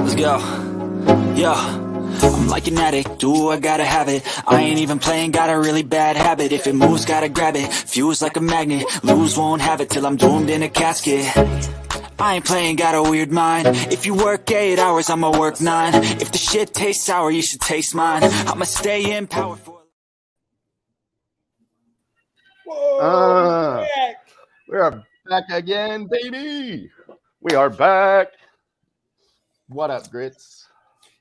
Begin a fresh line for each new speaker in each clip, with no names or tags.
Let's go. Yo, I'm like an addict, ooh, I gotta have it. I ain't even playing, got a really bad habit. If it moves, gotta grab it, fuse like a magnet. Lose, won't have it till I'm doomed in a casket. I ain't playing, got a weird mind. If you work 8 hours, I'ma work 9. If the shit tastes sour, you should taste mine. I'ma stay in power for...
Whoa, we are back again, baby. We are back. What up, Grits?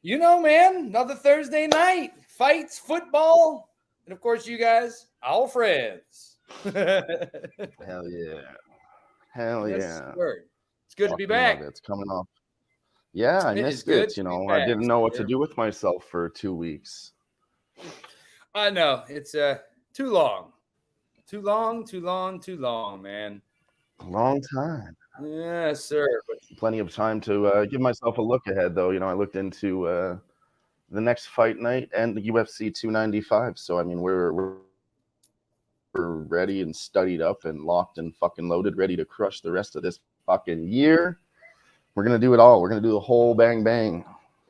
You know, man, another Thursday night. Fights, football, and of course, you guys, our friends.
Hell yeah. Hell
yes,
yeah.
Sir. It's good to be back.
It's coming off. Yeah, I missed it. You know, I didn't know what to do with myself for 2 weeks.
I know. It's too long. Too long, man.
Long time.
Yes, sir.
Plenty of time to give myself a look ahead, though. You know, I looked into the next fight night and the UFC 295. So, I mean, we're ready and studied up and locked and fucking loaded, ready to crush the rest of this fucking year. We're going to do it all. We're going to do the whole bang bang.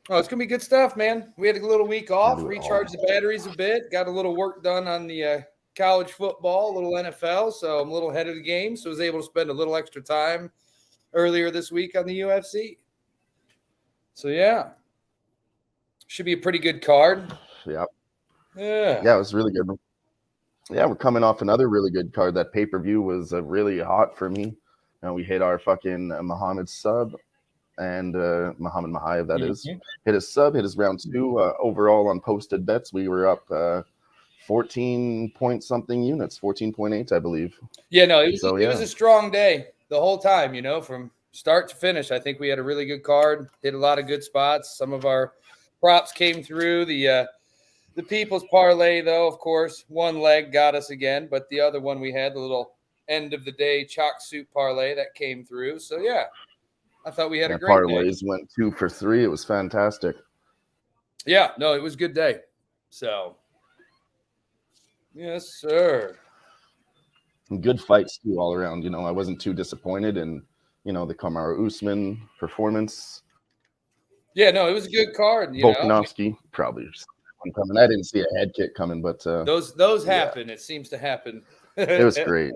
Oh, it's going to be good stuff, man. We had a little week off, recharged the batteries a bit, got a little work done on the college football, a little NFL, so I'm a little ahead of the game, so I was able to spend a little extra time earlier this week on the UFC. So, yeah. Should be a pretty good card.
Yep.
Yeah.
Yeah, it was really good. Yeah, we're coming off another really good card. That pay-per-view was really hot for me. And we hit our fucking Muhammad sub and Muhammad Mahayev, that is. Hit his sub, hit his round 2. Overall on posted bets, we were up 14 point something units, 14.8, I believe.
Yeah, no, it was a strong day the whole time, you know, from start to finish. I think we had a really good card, hit a lot of good spots. Some of our props came through. The people's parlay, though, of course, one leg got us again, but the other one we had, the little end of the day chalk soup parlay that came through. So, yeah, I thought we had a great
parlays
day.
Went 2 for 3. It was fantastic.
Yeah, no, it was a good day. So, yes, sir.
Good fights, too, all around. You know, I wasn't too disappointed in, you know, the Kamaru Usman performance.
Yeah, no, it was a good card.
Volkanovski, probably coming. I didn't see a head kick coming, but
those happen. It seems to happen.
It was great.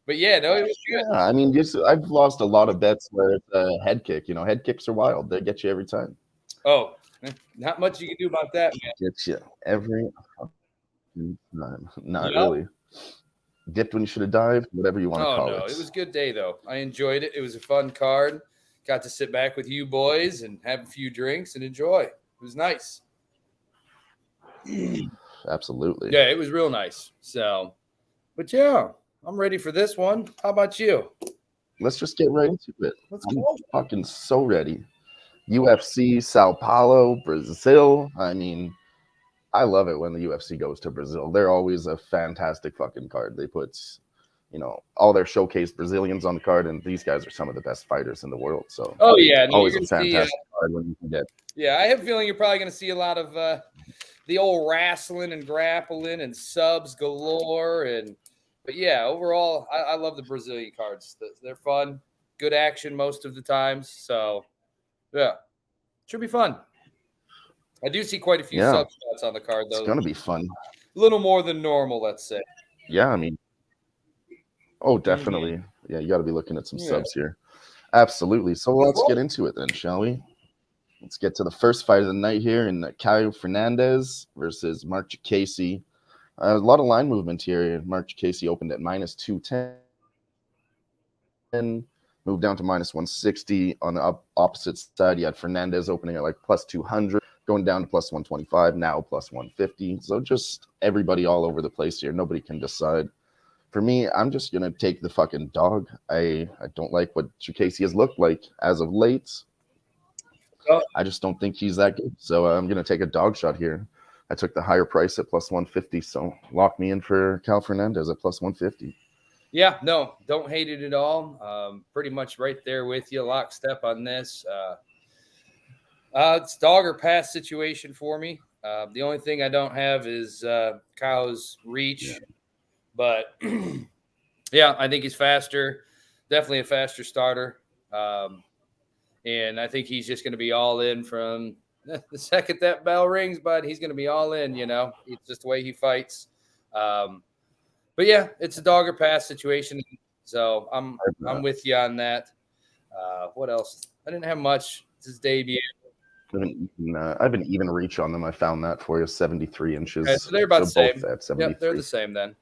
But yeah, no, it was good.
Yeah, I mean, I've lost a lot of bets where it's a head kick. You know, head kicks are wild. They get you every time.
Oh, not much you can do about that, man.
Get you every time. Not really. Dipped when you should have dived, whatever you want to call it.
Oh, no, it was a good day, though. I enjoyed it. It was a fun card. Got to sit back with you boys and have a few drinks and enjoy. It was nice.
Absolutely.
Yeah, it was real nice. So, but yeah, I'm ready for this one. How about you?
Let's just get right into it.
I'm
fucking so ready. UFC, Sao Paulo, Brazil. I mean, I love it when the UFC goes to Brazil. They're always a fantastic fucking card. They put, you know, all their showcase Brazilians on the card, and these guys are some of the best fighters in the world. So, always a fantastic card when you can get.
Yeah, I have a feeling you're probably going to see a lot of the old wrestling and grappling and subs galore. But yeah, overall, I love the Brazilian cards. They're fun, good action most of the times. So, yeah, should be fun. I do see quite a few sub spots on the card, though.
It's going to be fun.
A little more than normal, let's say.
Yeah, I mean, definitely. Mm-hmm. Yeah, you got to be looking at some subs here. Absolutely. So let's get into it then, shall we? Let's get to the first fight of the night here in Caio Fernandes versus Mark Casey. A lot of line movement here. Mark Casey opened at minus 210. Moved down to minus 160. On the opposite side, you had Fernandez opening at like plus 200, going down to plus 125, now plus 150. So just everybody all over the place here. Nobody can decide. For me, I'm just going to take the fucking dog. I don't like what Casey has looked like as of late. I just don't think he's that good. So I'm going to take a dog shot here. I took the higher price at plus 150. So lock me in for Cal Fernandez at plus 150.
Yeah, no, don't hate it at all. Pretty much right there with you, lockstep on this. It's dog or pass situation for me. The only thing I don't have is Kyle's reach. Yeah. But, yeah, I think he's faster. Definitely a faster starter. And I think he's just going to be all in from the second that bell rings, but he's going to be all in, It's just the way he fights. But yeah, it's a dog or pass situation. So I'm with you on that. What else? I didn't have much. It's his debut.
I have an even reach on them. I found that for you, 73 inches.
Okay, so they're about the same.
Both at 73.
Yep, they're the same then.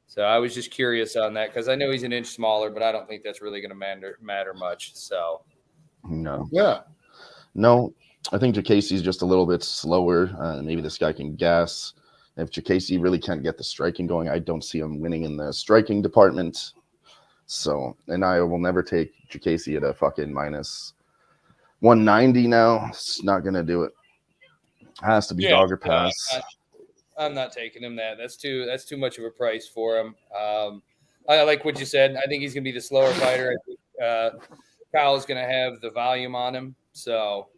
So I was just curious on that because I know he's an inch smaller, but I don't think that's really going to matter much. So
no.
Yeah.
No, I think Jacasey's just a little bit slower. Maybe this guy can gas. If Jacasey really can't get the striking going, I don't see him winning in the striking department. So, and I will never take Jacasey at a fucking minus 190 now. It's not going to do it. Has to be dog or pass.
I'm not taking him that. That's too much of a price for him. I like what you said. I think he's going to be the slower fighter. I think Kyle's going to have the volume on him. So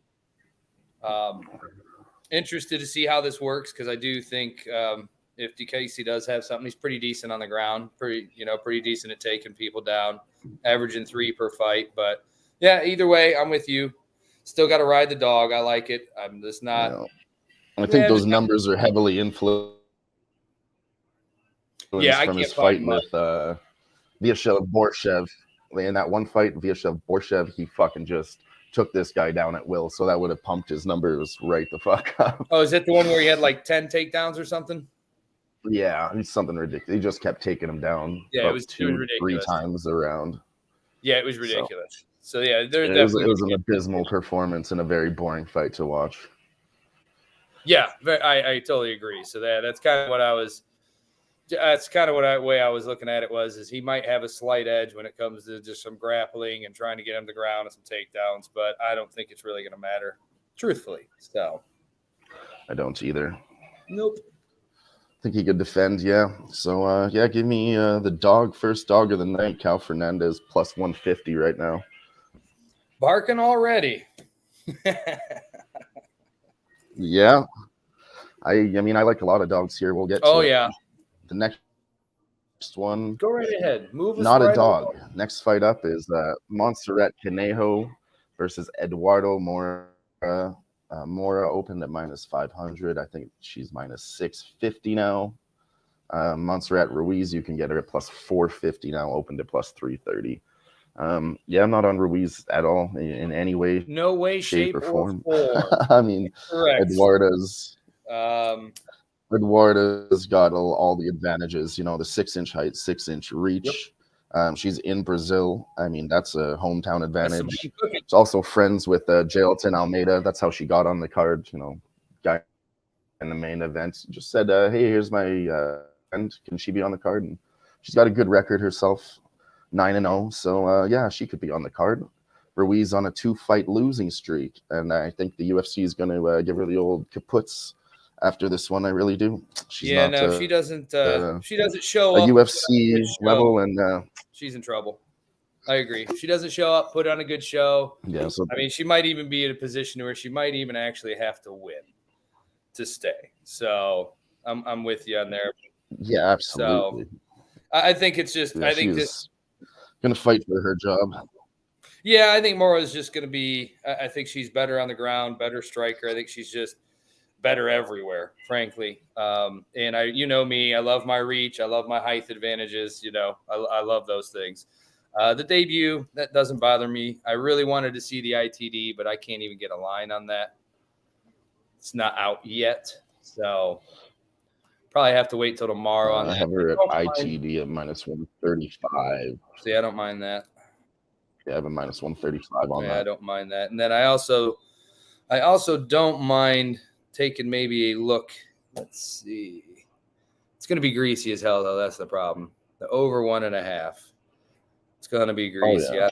interested to see how this works because I do think if DeCasey does have something, he's pretty decent on the ground, pretty decent at taking people down, averaging 3 per fight. But yeah, either way, I'm with you. Still got to ride the dog. I like it. I'm just not.
No. I think those numbers are heavily influenced from his fight with Vyacheslav Borshev. In that one fight, Vyacheslav Borshev, he fucking just took this guy down at will. So that would have pumped his numbers right the fuck up.
Oh, is that the one where he had like 10 takedowns or something?
Yeah, it's something ridiculous. He just kept taking him down.
Yeah, it was 2-3
times around.
Yeah, it was ridiculous. So yeah,
it was an abysmal performance and a very boring fight to watch.
Yeah, I totally agree. So that's kind of what I was. That's kind of way I was looking at it is he might have a slight edge when it comes to just some grappling and trying to get him to the ground and some takedowns, but I don't think it's really going to matter, truthfully. So
I don't either.
Nope.
I think he could defend, yeah. So give me the first dog of the night, Cal Fernandez, plus 150 right now.
Barking already.
Yeah. I mean, I like a lot of dogs here. We'll get to
yeah.
The next one.
Go right ahead. Move.
Not a dog. Next fight up is Montserrat Conejo versus Eduardo Mora. Mora opened at minus 500. I think she's minus 650 now. Montserrat Ruiz, you can get her at plus 450 now, opened at plus 330. I'm not on Ruiz at all in any way.
No way, shape, or form.
I mean,
correct.
Eduardo's got all the advantages, the 6-inch height, 6-inch reach. Yep. She's in Brazil. I mean, that's a hometown advantage. She's also friends with Jailton Almeida. That's how she got on the card, guy in the main event. Just said, hey, here's my friend. Can she be on the card? And she's got a good record herself, 9-0. So, she could be on the card. Ruiz on a 2-fight losing streak. And I think the UFC is going to give her the old kaputs after this one. I really do.
She doesn't show
up. A UFC level, and
she's in trouble. I agree. She doesn't show up, put on a good show.
Yeah. So
I mean, she might even be in a position where she might even actually have to win to stay. So I'm with you on there.
Yeah, absolutely.
So I think it's just. I think this
going to fight for her job.
Yeah, I think Mora is just going to be. I think she's better on the ground, better striker. I think she's just better everywhere, frankly. And me, I love my reach. I love my height advantages. I love those things. The debut, that doesn't bother me. I really wanted to see the ITD, but I can't even get a line on that. It's not out yet. So probably have to wait till tomorrow on that.
I have her at ITD at minus 135.
See, I don't mind that.
Yeah, I have a minus 135 on that.
I don't mind that. And then I also don't mind taking maybe a look. Let's see. It's going to be greasy as hell, though. That's the problem. The over 1.5. It's going to be greasy.
Oh,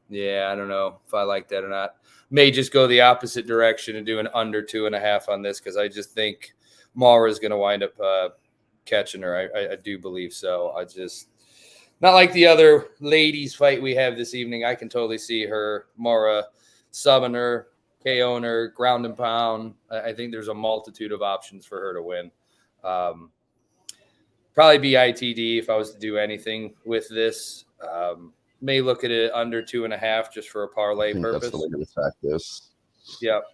yeah, I don't know if I like that or not. May just go the opposite direction and do an under 2.5 on this because I just think Mara is going to wind up catching her. I do believe so. Not like the other ladies fight we have this evening. I can totally see her, Mara, subbing her, KO'ing her, ground and pound. I think there's a multitude of options for her to win. Probably be ITD if I was to do anything with this. may look at it under 2.5 just for a parlay
I think
purpose.
that's the way to attack this.
Yep.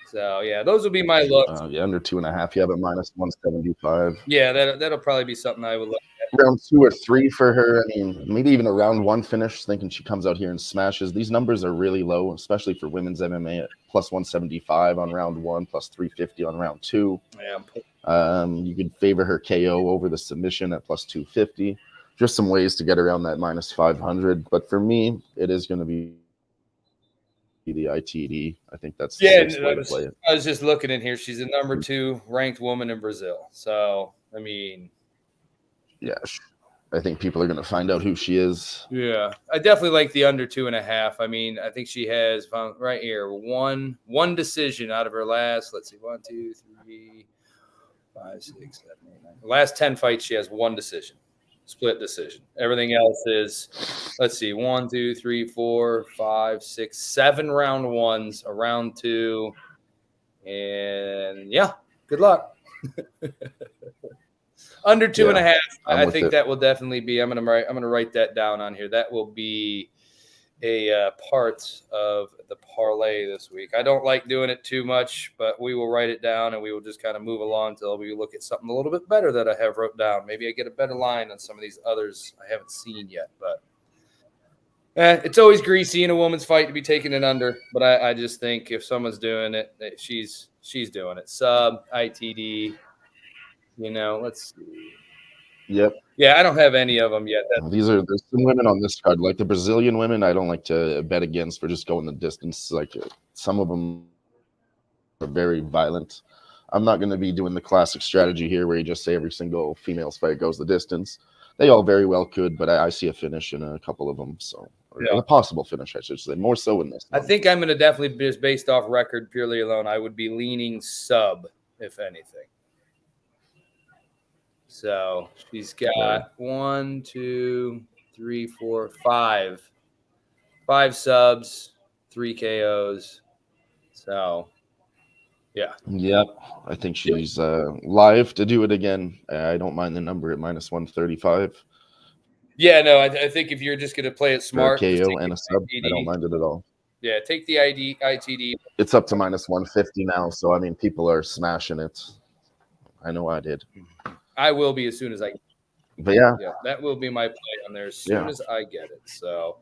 So yeah, those will be my looks.
Yeah, under 2.5. You have a minus 175.
Yeah, that'll probably be something I would look at.
Round 2 or 3 for her. I mean, maybe even a round 1 finish. Thinking she comes out here and smashes. These numbers are really low, especially for women's MMA at plus 175 on round 1, plus 350 on round 2.
Yeah.
You could favor her KO over the submission at plus 250. Just some ways to get around that minus 500. But for me, it is going to be the ITD. I think that's the safest way to play it.
I was just looking in here. She's a number 2 ranked woman in Brazil. So, I mean.
Yeah, I think people are going to find out who she is.
Yeah, I definitely like the under 2.5. I mean, I think she has right here one decision out of her last. Let's see, 1, 2, 3, 5, 6, 7, 8, 9. The last 10 fights, she has one decision, split decision. Everything else is, let's see, 1, 2, 3, 4, 5, 6, 7 round 1s, a round 2, and yeah, good luck. Under 2.5, I think that will definitely be. I'm gonna write that down on here. That will be a part of the parlay this week. I don't like doing it too much, but we will write it down and we will just kind of move along until we look at something a little bit better that I have wrote down. Maybe I get a better line on some of these others I haven't seen yet. But it's always greasy in a woman's fight to be taking it under. But I just think if someone's doing it, she's doing it. Sub, ITD. Let's see.
Yep.
Yeah, I don't have any of them yet.
There's some women on this card, like the Brazilian women. I don't like to bet against for just going the distance. Like some of them are very violent. I'm not going to be doing the classic strategy here where you just say every single female's fight goes the distance. They all very well could, but I see a finish in a couple of them. So a possible finish, I should say, more so in this one.
I think I'm going to definitely, just based off record purely alone, I would be leaning sub, if anything. So she's got 1, 2, 3, 4, 5. 5 subs, 3 KOs. So, yeah.
Yep. I think she's live to do it again. I don't mind the number at minus 135.
Yeah, no, I think if you're just going to play it smart.
KO and a sub, I don't mind it at all.
Yeah, take the ITD.
It's up to minus 150 now. So, I mean, people are smashing it. I know I did.
I will be as soon as I get it.
But yeah,
that will be my play on there as soon as I get it. So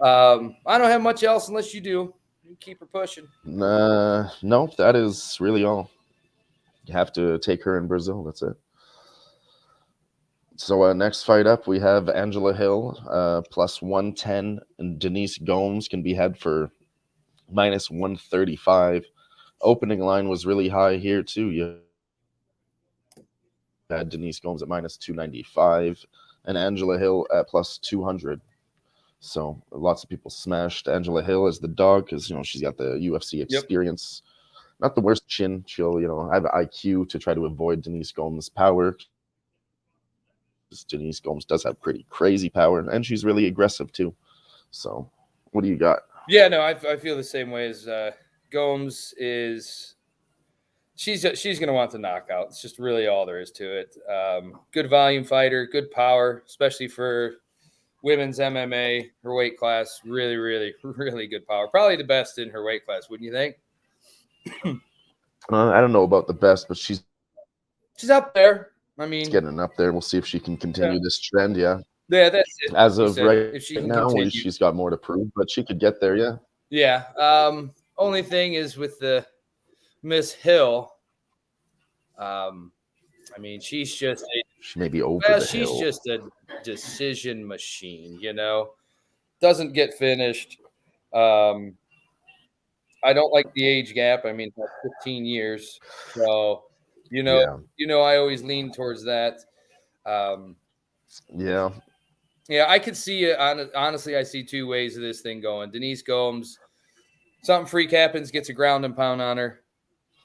I don't have much else unless you do. You keep her pushing.
No, that is really all. You have to take her in Brazil. That's it. So next fight up, we have Angela Hill plus 110, and Denise Gomes can be had for minus 135. Opening line was really high here too. You had Denise Gomes at minus 295 and Angela Hill at plus 200. So lots of people smashed Angela Hill as the dog because, she's got the UFC experience. Yep. Not the worst chin. She'll, have IQ to try to avoid Denise Gomes' power. Denise Gomes does have pretty crazy power, and she's really aggressive too. So what do you got?
Yeah, no, I feel the same way as Gomes is. She's going to want the knockout. It's just really all there is to it. Good volume fighter, good power, especially for women's MMA, her weight class. Really, really, really good power. Probably the best in her weight class, wouldn't you think?
I don't know about the best, but she's
up there. I mean,
getting up there. We'll see if she can continue this trend. Yeah,
that's it.
As of right now, she's got more to prove, but she could get there. Yeah.
Yeah. Only thing is with the Miss Hill. I mean, she's just
she may be over the
she's
hill.
Just a decision machine, doesn't get finished. I don't like the age gap. I mean, 15 years. So, I always lean towards that.
Yeah,
I could see it. Honestly, I see two ways of this thing going. Denise Gomes, something freak happens, gets a ground and pound on her,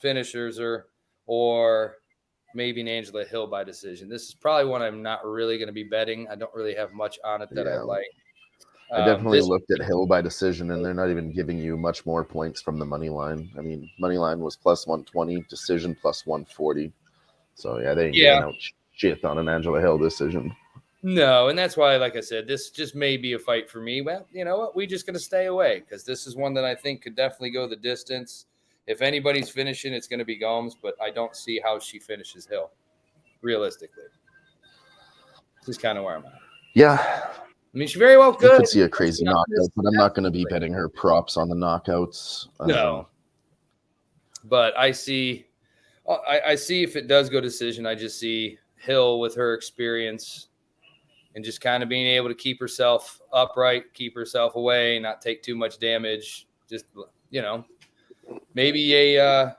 finishes her, or maybe an Angela Hill by decision. This is probably one I'm not really going to be betting. I don't really have much on it that I like.
I definitely looked at Hill by decision, and they're not even giving you much more points from the money line. I mean, money line was plus 120, decision plus 140. So, they ain't giving out shit on an Angela Hill decision.
No, and that's why, like I said, this just may be a fight for me. Well, you know what? We're just going to stay away because this is one that I think could definitely go the distance. If anybody's finishing, it's going to be Gomes, but I don't see how she finishes Hill, realistically. This is kind of where I'm at.
Yeah.
I mean, she very well could.
You could see a crazy knockout, but I'm not going to be betting her props on the knockouts.
No. But I see if it does go decision, I just see Hill with her experience and just kind of being able to keep herself upright, keep herself away, not take too much damage. Just, you know, maybe I'm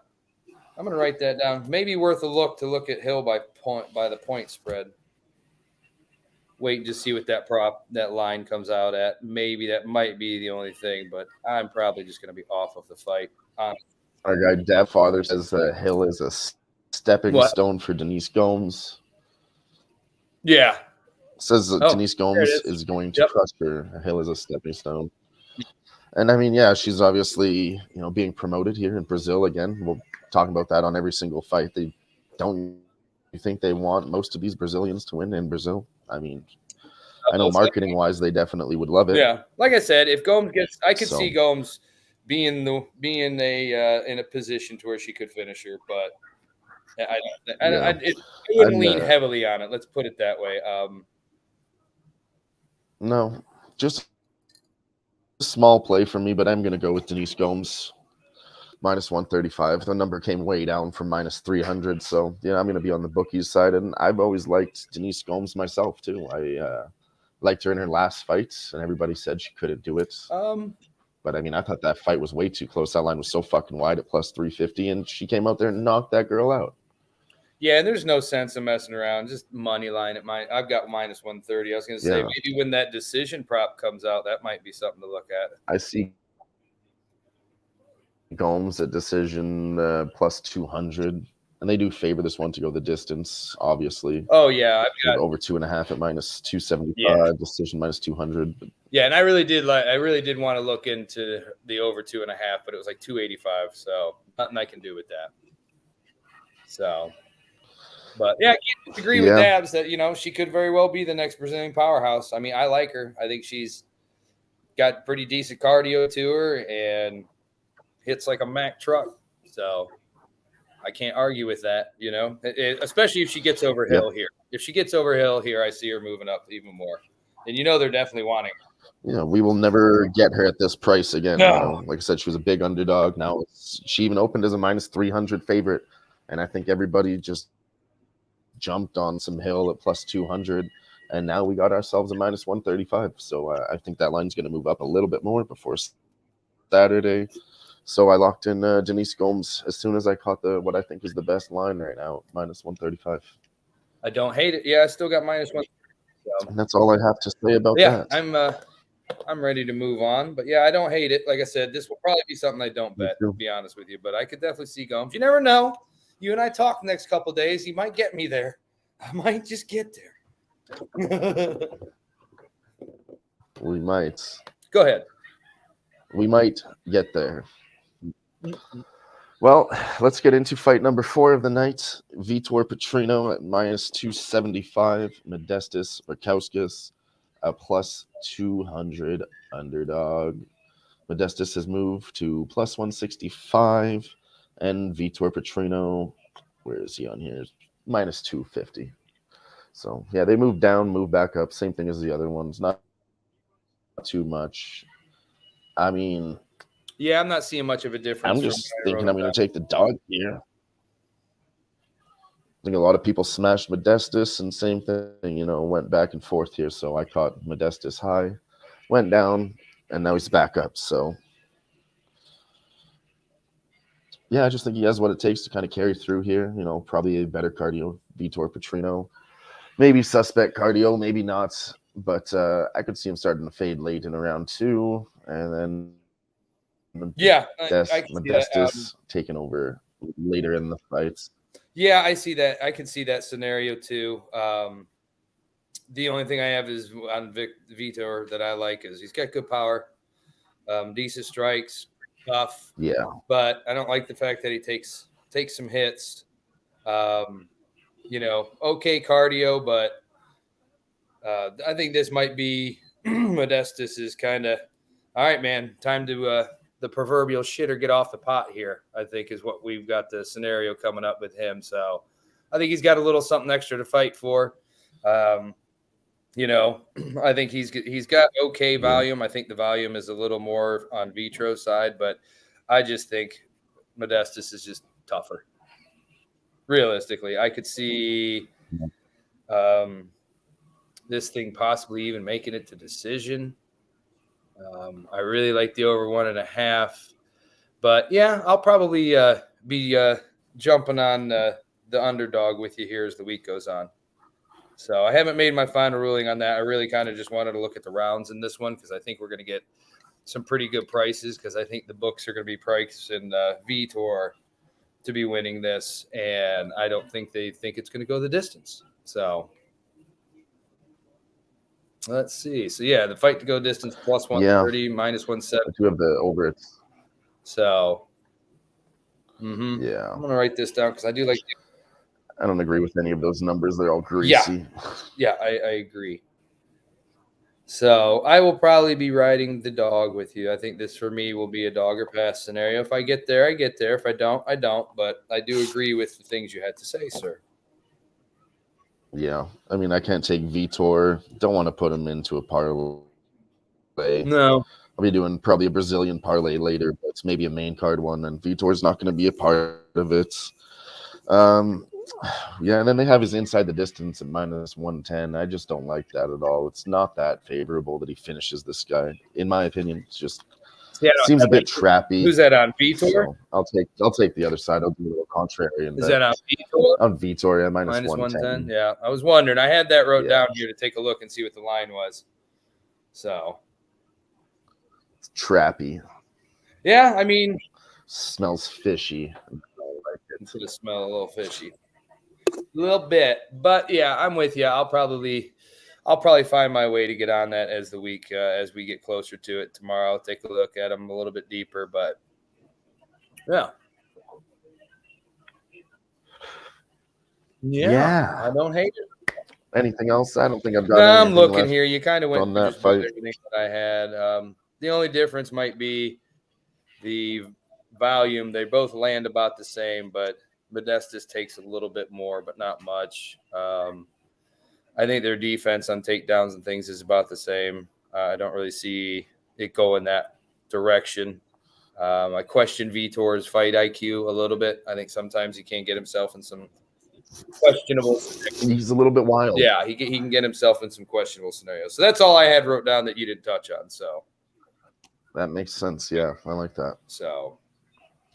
going to write that down. Maybe worth a look at Hill by the point spread. Wait and just see what that line comes out at. Maybe that might be the only thing, but I'm probably just going to be off of the fight.
Our guy Dad Father says Hill is a stepping stone for Denise Gomes.
Yeah.
Says Denise Gomes is going to crush her. Hill is a stepping stone. And I mean, yeah, she's obviously, being promoted here in Brazil again. We'll talk about that on every single fight. You think they want most of these Brazilians to win in Brazil? I mean, I know marketing wise, they definitely would love it.
Yeah. Like I said, if Gomes I could see Gomes being in a position to where she could finish her, but it wouldn't lean heavily on it. Let's put it that way.
No, just a small play for me, but I'm going to go with Denise Gomes. -135. The number came way down from -300. So, yeah, I'm going to be on the bookies side. And I've always liked Denise Gomes myself, too. I liked her in her last fights, and everybody said she couldn't do it. But, I mean, I thought that fight was way too close. That line was so fucking wide at +350, and she came out there and knocked that girl out.
Yeah, and there's no sense of messing around. Just money line at I've got -130. I was going to say, maybe when that decision prop comes out, that might be something to look at.
I see Gomes at decision +200, and they do favor this one to go the distance, obviously.
Oh yeah, I've got
over 2.5 at -275, decision -200.
Yeah, and I really did want to look into the over 2.5, but it was like 285, so nothing I can do with that. So, but yeah, I can't disagree with Dabs that she could very well be the next Brazilian powerhouse. I mean, I like her. I think she's got pretty decent cardio to her and hits like a Mack truck. So I can't argue with that, especially if she gets over Hill here. If she gets over Hill here, I see her moving up even more. And they're definitely wanting her.
We will never get her at this price again.
No.
Like I said, she was a big underdog. Now she even opened as a -300 favorite. And I think everybody just jumped on some Hill at +200. And now we got ourselves a -135. So I think that line's going to move up a little bit more before Saturday. So I locked in Denise Gomes as soon as I caught what I think is the best line right now, -135.
I don't hate it. Yeah, I still got -1. So.
And that's all I have to say about that.
Yeah, I'm ready to move on. But yeah, I don't hate it. Like I said, this will probably be something I don't bet, to be honest with you. But I could definitely see Gomes. You never know. You and I talk the next couple of days. You might get me there. I might just get there.
We might.
Go ahead.
We might get there. Well, let's get into fight number 4 of the night. Vitor Petrino at -275. Modestas Barkauskas a +200 underdog. Modestas has moved to +165. And Vitor Petrino, where is he on here? -250. So, yeah, they moved down, moved back up. Same thing as the other ones. Not too much. I mean...
Yeah, I'm not seeing much of a difference.
I'm just thinking I'm going to take the dog here. I think a lot of people smashed Modestas, and same thing, went back and forth here. So I caught Modestas high, went down, and now he's back up. So, yeah, I just think he has what it takes to kind of carry through here. Probably a better cardio, Vitor Petrino. Maybe suspect cardio, maybe not. But I could see him starting to fade late in round 2, and then...
Yeah,
Modestas taking over later in the fights.
Yeah, I see that. I can see that scenario too. The only thing I have is on Vitor that I like is he's got good power, decent strikes, tough.
Yeah,
but I don't like the fact that he takes some hits. Okay cardio, but I think this might be Modestus is kind of, all right, man, time to the proverbial shit or get off the pot here, I think is what we've got the scenario coming up with him. So I think he's got a little something extra to fight for. You know, I think he's got okay volume. I think the volume is a little more on Vitro's side, but I just think Modestus is just tougher. Realistically, I could see this thing possibly even making it to decision. I really like the over 1.5, but yeah, I'll probably be jumping on the underdog with you here as the week goes on. So I haven't made my final ruling on that. I really kind of just wanted to look at the rounds in this one because I think we're going to get some pretty good prices because I think the books are going to be pricing Vitor to be winning this, and I don't think they think it's going to go the distance. So let's see. So yeah, the fight to go distance plus 130, minus 170.
You have the over it.
So
yeah,
I'm gonna write this down because I do like.
I don't agree with any of those numbers. They're all greasy.
Yeah, I agree. So I will probably be riding the dog with you. I think this for me will be a dog or pass scenario. If I get there, I get there. If I don't, I don't. But I do agree with the things you had to say, sir.
Yeah, I mean, I can't take Vitor. Don't want to put him into a parlay.
No.
I'll be doing probably a Brazilian parlay later, but it's maybe a main card one, and Vitor's not going to be a part of it. Yeah, and then they have his inside the distance at minus 110. I just don't like that at all. It's not that favorable that he finishes this guy, in my opinion. It's just seems a bit trappy.
Who's that on Vitor?
So I'll take the other side. I'll do a little contrarian.
Is that on Vitor?
On Vitor, yeah, minus
110. Yeah, I was wondering. I had that wrote down here to take a look and see what the line was. So
it's trappy.
Yeah, I mean,
smells fishy.
It's gonna smell a little fishy. A little bit, but yeah, I'm with you. I'll probably find my way to get on that as the week as we get closer to it tomorrow. I'll take a look at them a little bit deeper, but yeah, I don't hate it.
Anything else? I don't think I've got.
I'm looking here. You kind of went
on that fight.
Everything that I had. The only difference might be the volume. They both land about the same, but Modestus takes a little bit more, but not much. I think their defense on takedowns and things is about the same. I don't really see it going that direction. I question Vitor's fight IQ a little bit. I think sometimes he can't get himself in some questionable scenarios.
He's a little bit wild.
Yeah, he can get himself in some questionable scenarios. So that's all I had wrote down that you didn't touch on. So
that makes sense. Yeah, I like that.
So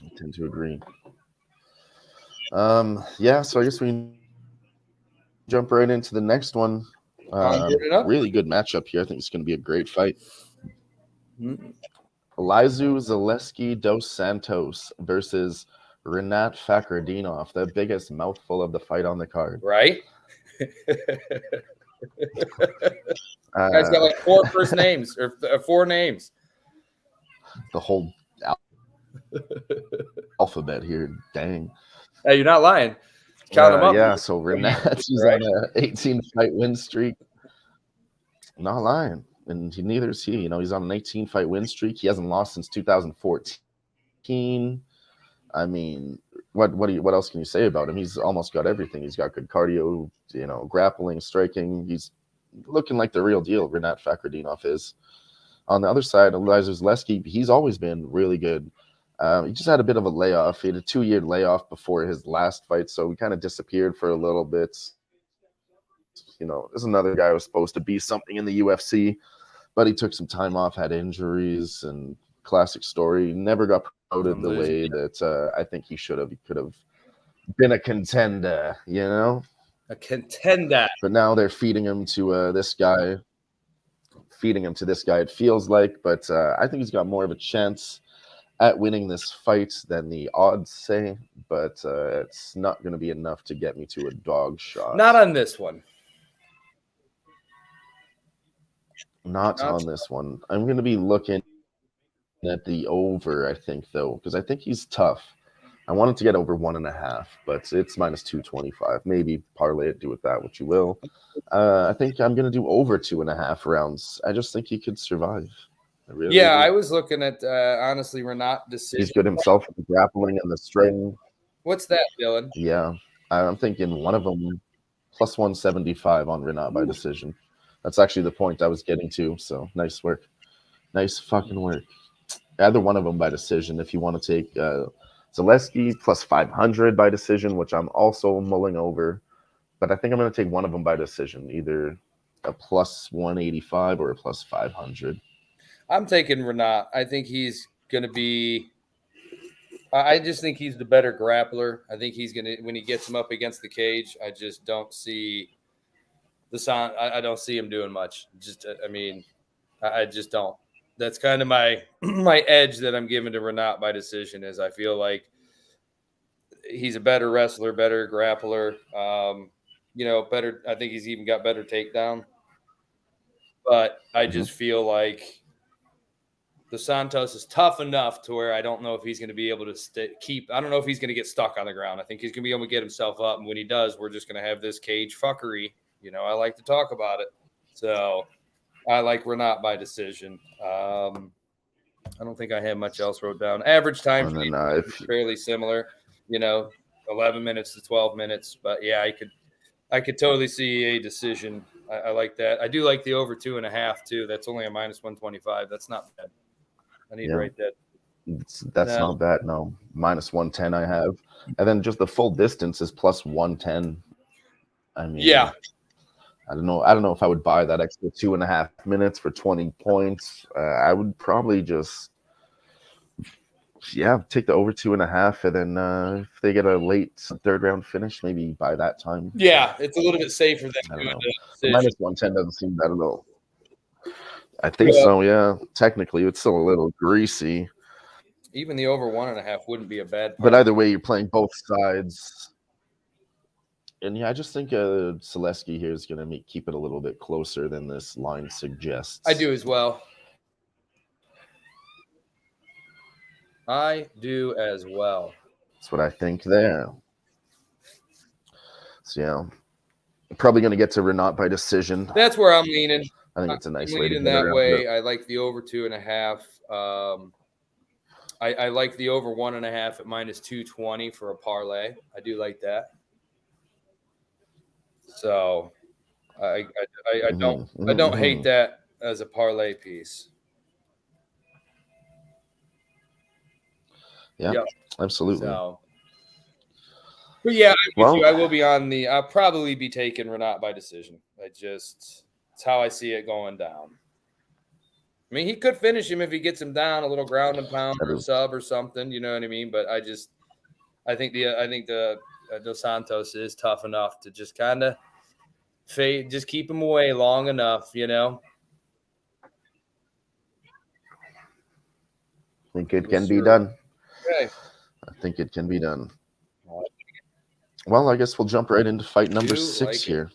I tend to agree. Yeah, so I guess we can jump right into the next one. Really good matchup here. I think it's going to be a great fight. Elizeu Zaleski dos Santos versus Rinat Fakhretdinov, the biggest mouthful of the fight on the card.
Right? Guy's got like 4 first names or 4 names.
The whole alphabet here. Dang.
Hey, you're not lying. Count them up.
Yeah, so Rinat, he's on an 18-fight win streak. Not lying. And neither is he. You know, he's on an 18-fight win streak. He hasn't lost since 2014. I mean, what else can you say about him? He's almost got everything. He's got good cardio, you know, grappling, striking. He's looking like the real deal, Rinat Fakhretdinov is. On the other side, Elizeu Zaleski, he's always been really good. He just had a bit of a layoff. He had a 2-year layoff before his last fight, so he kind of disappeared for a little bit. You know, there's another guy who was supposed to be something in the UFC, but he took some time off, had injuries, and classic story. Never got promoted the way that I think he should have. He could have been a contender, you know?
A contender.
But now they're feeding him to this guy. It feels like, but I think he's got more of a chance at winning this fight than the odds say, but it's not going to be enough to get me to a dog shot.
Not on this one.
Not on this one. I'm going to be looking at the over, I think, though, because I think he's tough. I wanted to get over 1.5, but it's minus 225. Maybe parlay it, do with that what you will. I think I'm going to do over 2.5 rounds. I just think he could survive.
I was looking at, honestly, Renat decision.
He's good himself with the grappling and the string.
What's that, Dylan?
Yeah. I'm thinking one of them plus 175 on Renat by decision. That's actually the point I was getting to. So nice work. Nice fucking work. Either one of them by decision. If you want to take Zaleski plus 500 by decision, which I'm also mulling over. But I think I'm going to take one of them by decision, either a plus 185 or a plus 500.
I'm taking Renat. I think he's going to be – I just think he's the better grappler. I think he's going to – when he gets him up against the cage, I just don't see the sound. I don't see him doing much. I just don't. That's kind of my edge that I'm giving to Renat by decision is I feel like he's a better wrestler, better grappler. Better. I think he's even got better takedown. But I just feel like Dos Santos is tough enough to where I don't know if he's going to be able to keep. I don't know if he's going to get stuck on the ground. I think he's going to be able to get himself up. And when he does, we're just going to have this cage fuckery. I like to talk about it. So I like Renat by decision. I don't think I have much else wrote down. Average time for is fairly similar, 11 minutes to 12 minutes. But yeah, I could totally see a decision. I like that. I do like the over 2.5 too. That's only a minus 125. That's not bad. I need to write that.
That's not bad. No, minus 110 I have, and then just the full distance is plus 110. I mean,
yeah.
I don't know if I would buy that extra 2.5 minutes for 20 points. I would probably just, take the over 2.5, and then if they get a late third round finish, maybe by that time.
Yeah, it's a little bit safer than doing
the minus 110 doesn't seem bad at all. I think so, yeah. Technically, it's still a little greasy.
Even the over 1.5 wouldn't be a bad part.
But either way, you're playing both sides. And I just think Zaleski here is going to keep it a little bit closer than this line suggests.
I do as well. That's
what I think there. So, probably going to get to Renat by decision.
That's where I'm leaning.
I think it's a nice way to get
that way. I like the over 2.5. I like the over 1.5 at minus 220 for a parlay. I do like that. So I don't hate that as a parlay piece.
Yeah, absolutely.
So, but yeah, I will be on the. I'll probably be taking Renat by decision. It's how I see it going down. I mean, he could finish him if he gets him down a little ground and pound or a sub or something. You know what I mean? But I think the Dos Santos is tough enough to just kind of fade, just keep him away long enough.
I think it can be done.
Okay.
I think it can be done. Well, I guess we'll jump right into fight number 6 here.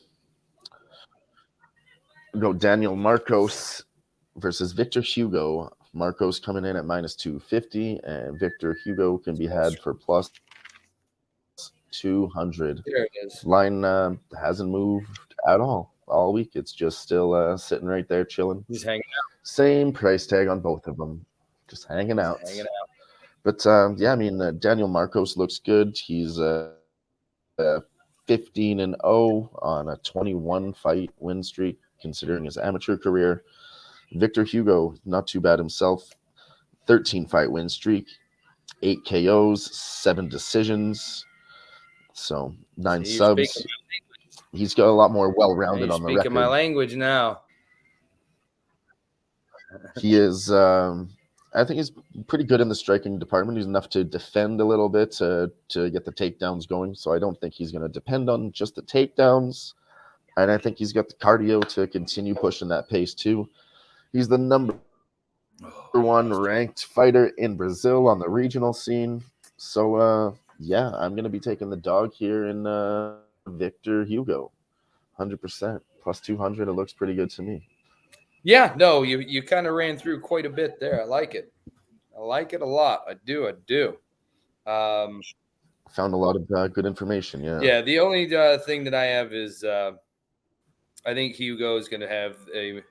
We'll go Daniel Marcos versus Victor Hugo. Marcos coming in at minus 250, and Victor Hugo can be had for plus 200.
There it is.
Line hasn't moved at all week. It's just still sitting right there chilling.
He's hanging out.
Same price tag on both of them. Just hanging out. But Daniel Marcos looks good. He's 15-0 on a 21 fight win streak, considering his amateur career. Victor Hugo, not too bad himself. 13 fight win streak, 8 KOs, 7 decisions, so 9 subs. He's got a lot more well-rounded on the record.
Speaking my language now.
He is. I think he's pretty good in the striking department. He's enough to defend a little bit to get the takedowns going. So I don't think he's going to depend on just the takedowns. And I think he's got the cardio to continue pushing that pace too. He's the number 1 ranked fighter in Brazil on the regional scene. So I'm going to be taking the dog here in Victor Hugo, 100% plus 200. It looks pretty good to me.
Yeah, no, you kind of ran through quite a bit there. I like it. I like it a lot. I do.
Found a lot of good information. Yeah.
Yeah. The only thing that I have is I think Hugo is going to have a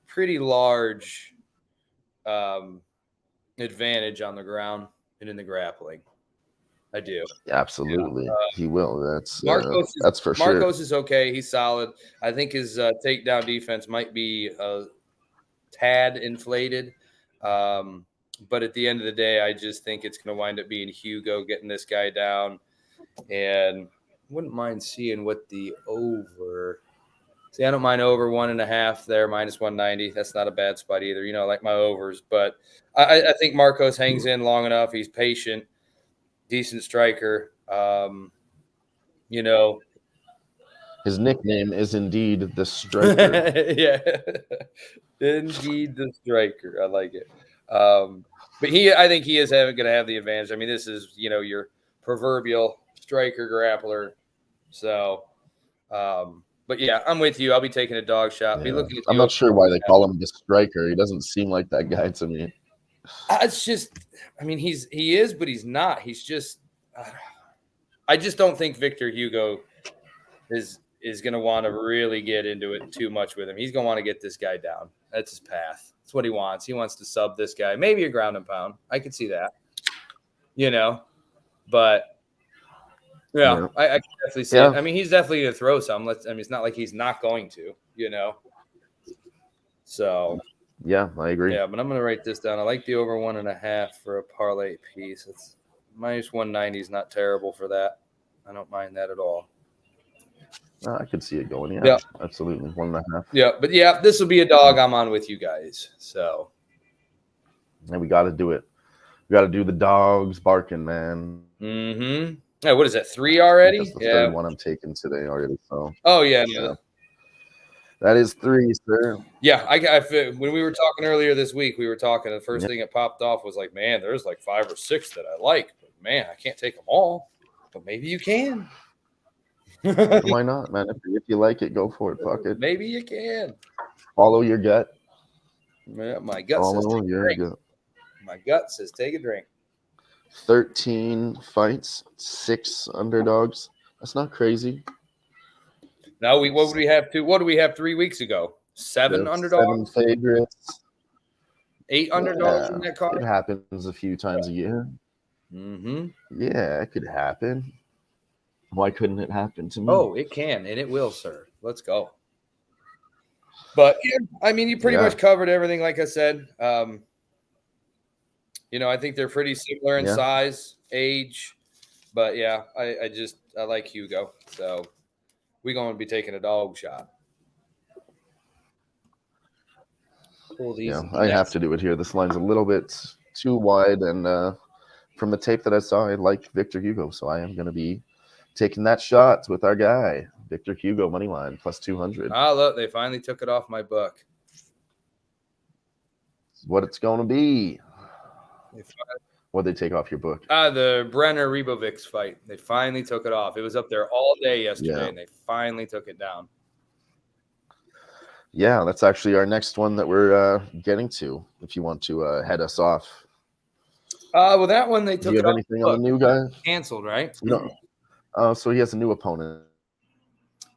pretty large advantage on the ground and in the grappling. I do.
Absolutely, he will. That's for sure.
Marcos is okay. He's solid. I think his takedown defense might be a tad inflated. But at the end of the day, I just think it's going to wind up being Hugo getting this guy down. And wouldn't mind seeing what the over. See, I don't mind over 1.5 there, minus 190. That's not a bad spot either. I like my overs. But I think Marcos hangs in long enough. He's patient, decent striker.
His nickname is indeed the Striker.
Yeah, indeed the Striker. I like it. But I think he is going to have the advantage. I mean, this is your proverbial striker grappler. So, but yeah, I'm with you. I'll be taking a dog shot.
Yeah.
Be looking at.
I'm not sure why they call him the Striker. He doesn't seem like that guy to me.
It's just, I mean, he is, but he's not. He's just. I just don't think Victor Hugo is going to want to really get into it too much with him. He's going to want to get this guy down. That's his path. That's what he wants. He wants to sub this guy. Maybe a ground and pound. I could see that. But yeah. I can definitely see it. I mean, he's definitely going to throw some. It's not like he's not going to, So.
Yeah, I agree.
Yeah, but I'm going to write this down. I like the over 1.5 for a parlay piece. It's minus 190 is not terrible for that. I don't mind that at all.
I could see it going. Yeah, absolutely. 1.5.
Yeah, but yeah, this will be a dog. I'm on with you guys. So.
And we got to do it. We got to do the dogs barking, man.
Mm-hmm. Hey, what is that? 3 already?
That's the third one I'm taking today already. So.
Oh yeah. No.
That is 3, sir.
Yeah, when we were talking earlier this week, we were talking. The first thing that popped off was like, man, there's like 5 or 6 that I like, but man, I can't take them all. But maybe you can.
Why not, man? If you like it, go for it. Fuck it.
Maybe you can.
Follow your gut.
Yeah, my gut says take a drink. My gut says take a drink.
13 fights, 6 underdogs. That's not crazy.
Now what do we have 3 weeks ago? 7 underdogs?
7 favorites.
8 underdogs in that card?
It happens a few times a year.
Mm-hmm.
Yeah, it could happen. Why couldn't it happen to me?
Oh, it can, and it will, sir. Let's go. But, yeah, I mean, you pretty much covered everything, like I said. I think they're pretty similar in size, age. But, yeah, I like Hugo. So, we're going to be taking a dog shot.
I have to do it here. This line's a little bit too wide, and from the tape that I saw, I like Victor Hugo, so I am going to be taking that shot with our guy, Victor Hugo, money line, plus 200.
Oh, look, they finally took it off my book.
What it's going to be. What did they take off your book?
The Brenner Ribovics fight. They finally took it off. It was up there all day yesterday, and they finally took it down.
Yeah, that's actually our next one that we're getting to, if you want to head us off.
Well, that one they took it off.
Do you have anything on the new guy?
Canceled, right?
No. So he has a new opponent.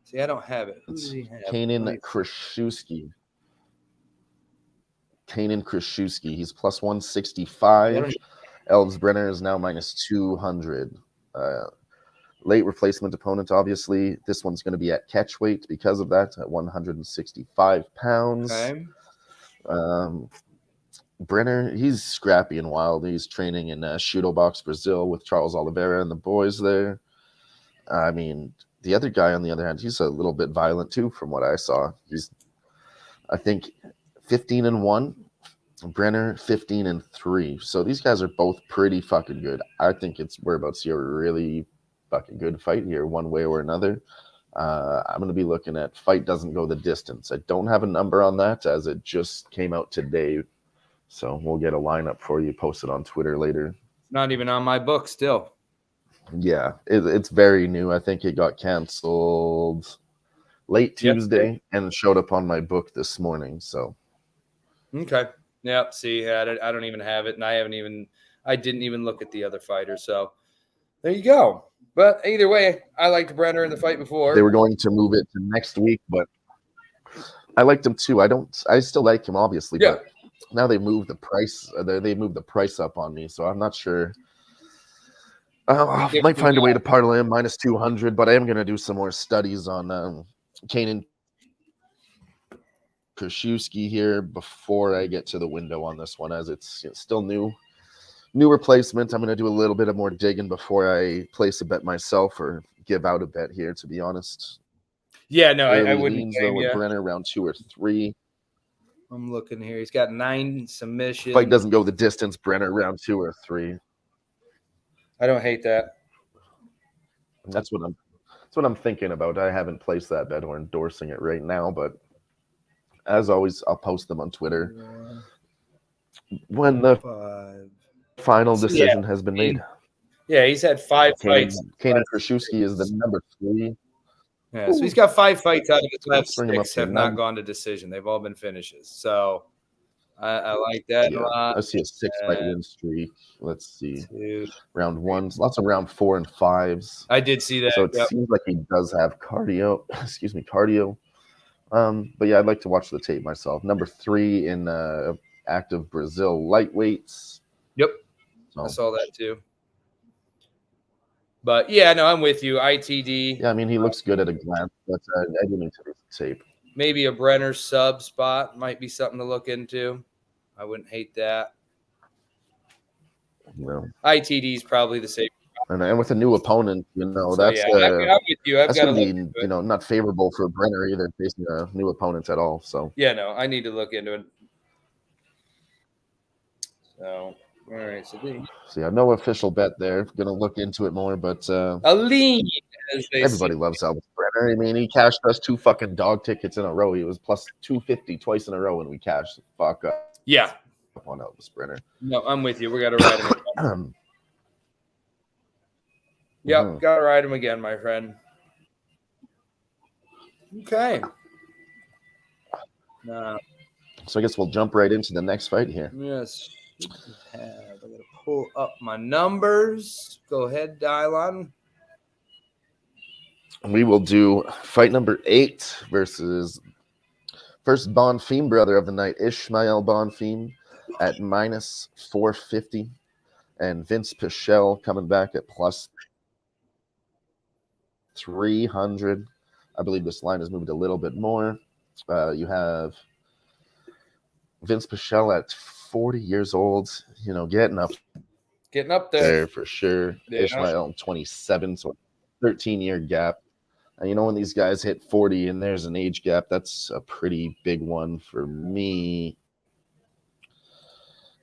See, I don't have it. Who does he have?
Kanan Krzyzewski. He's plus 165. Elves Brenner is now minus 200. Late replacement opponent, obviously. This one's going to be at catch weight because of that, at 165 pounds.
Okay.
Brenner, he's scrappy and wild. He's training in Judo Box, Brazil, with Charles Oliveira and the boys there. I mean, the other guy, on the other hand, he's a little bit violent too, from what I saw. He's, I think, 15-1. Brenner 15-3. So these guys are both pretty fucking good. I think we're about to see a really fucking good fight here, one way or another. I'm going to be looking at fight doesn't go the distance. I don't have a number on that, as it just came out today. So we'll get a lineup for you, posted on Twitter later.
It's not even on my book still.
Yeah, it's very new. I think it got canceled late Tuesday and showed up on my book this morning. So,
okay, yep. See, I don't even have it, and I didn't even look at the other fighters. So, There you go. But either way, I liked Brenner in the fight before.
They were going to move it to next week, but I liked him too. I still like him, obviously, but now they moved the price. They moved the price up on me, so I'm not sure. I might find a way to parlay him minus 200, but I am going to do some more studies on Kanan Krzyzewski here before I get to the window on this one, as it's still new replacement. I'm going to do a little bit of more digging before I place a bet myself or give out a bet here, to be honest.
Yeah, no, I wouldn't
leans, though, with Brenner round 2 or 3.
I'm looking here. He's got 9 submissions.
Fight doesn't go the distance. Brenner round 2 or 3.
I don't hate that.
That's what I'm thinking about. I haven't placed that bet or endorsing it right now, but as always, I'll post them on Twitter when the final decision has been made.
Yeah, he's had 5 fights.
Kanan Krzyzewski is the number 3.
Yeah, so he's got 5 fights out of his last 6 have not gone to decision. They've all been finishes. So I like that a lot.
I see a 6-fight win streak. Let's see. Round 1s, lots of round 4 and 5s.
I did see that.
So it seems like he does have cardio. Cardio. But yeah, I'd like to watch the tape myself. Number 3 in active Brazil lightweights.
Yep. So. I saw that too. But yeah, no, I'm with you. ITD.
Yeah, I mean, he looks good at a glance, but I do need to read the tape.
Maybe a Brenner sub spot might be something to look into. I wouldn't hate that.
No.
ITD is probably the safe.
And with a new opponent, that's
I'm with you. That's
going to be, not favorable for Brenner either, facing a new opponent at all. So
yeah, no, I need to look into it. So. All right, so
yeah, no official bet there. Going to look into it more, but
a lean, as they
everybody loves Elvis Brenner. I mean, he cashed us 2 fucking dog tickets in a row. He was plus 250 twice in a row, and we cashed the fuck up.
Yeah,
on Elvis Brenner.
No, I'm with you. We got to ride him again. Yep, got to ride him again, my friend. Okay.
So I guess we'll jump right into the next fight here.
Yes. I got to pull up my numbers. Go ahead, dial on.
We will do fight number 8 versus first Bonfim brother of the night, Ishmael Bonfim, at minus 450, and Vince Pichel coming back at plus 300. I believe this line has moved a little bit more. You have Vince Pichel at 40 years old, getting up there for sure. Yeah. Ishmael 27, so 13-year gap. And when these guys hit 40 and there's an age gap, that's a pretty big one for me.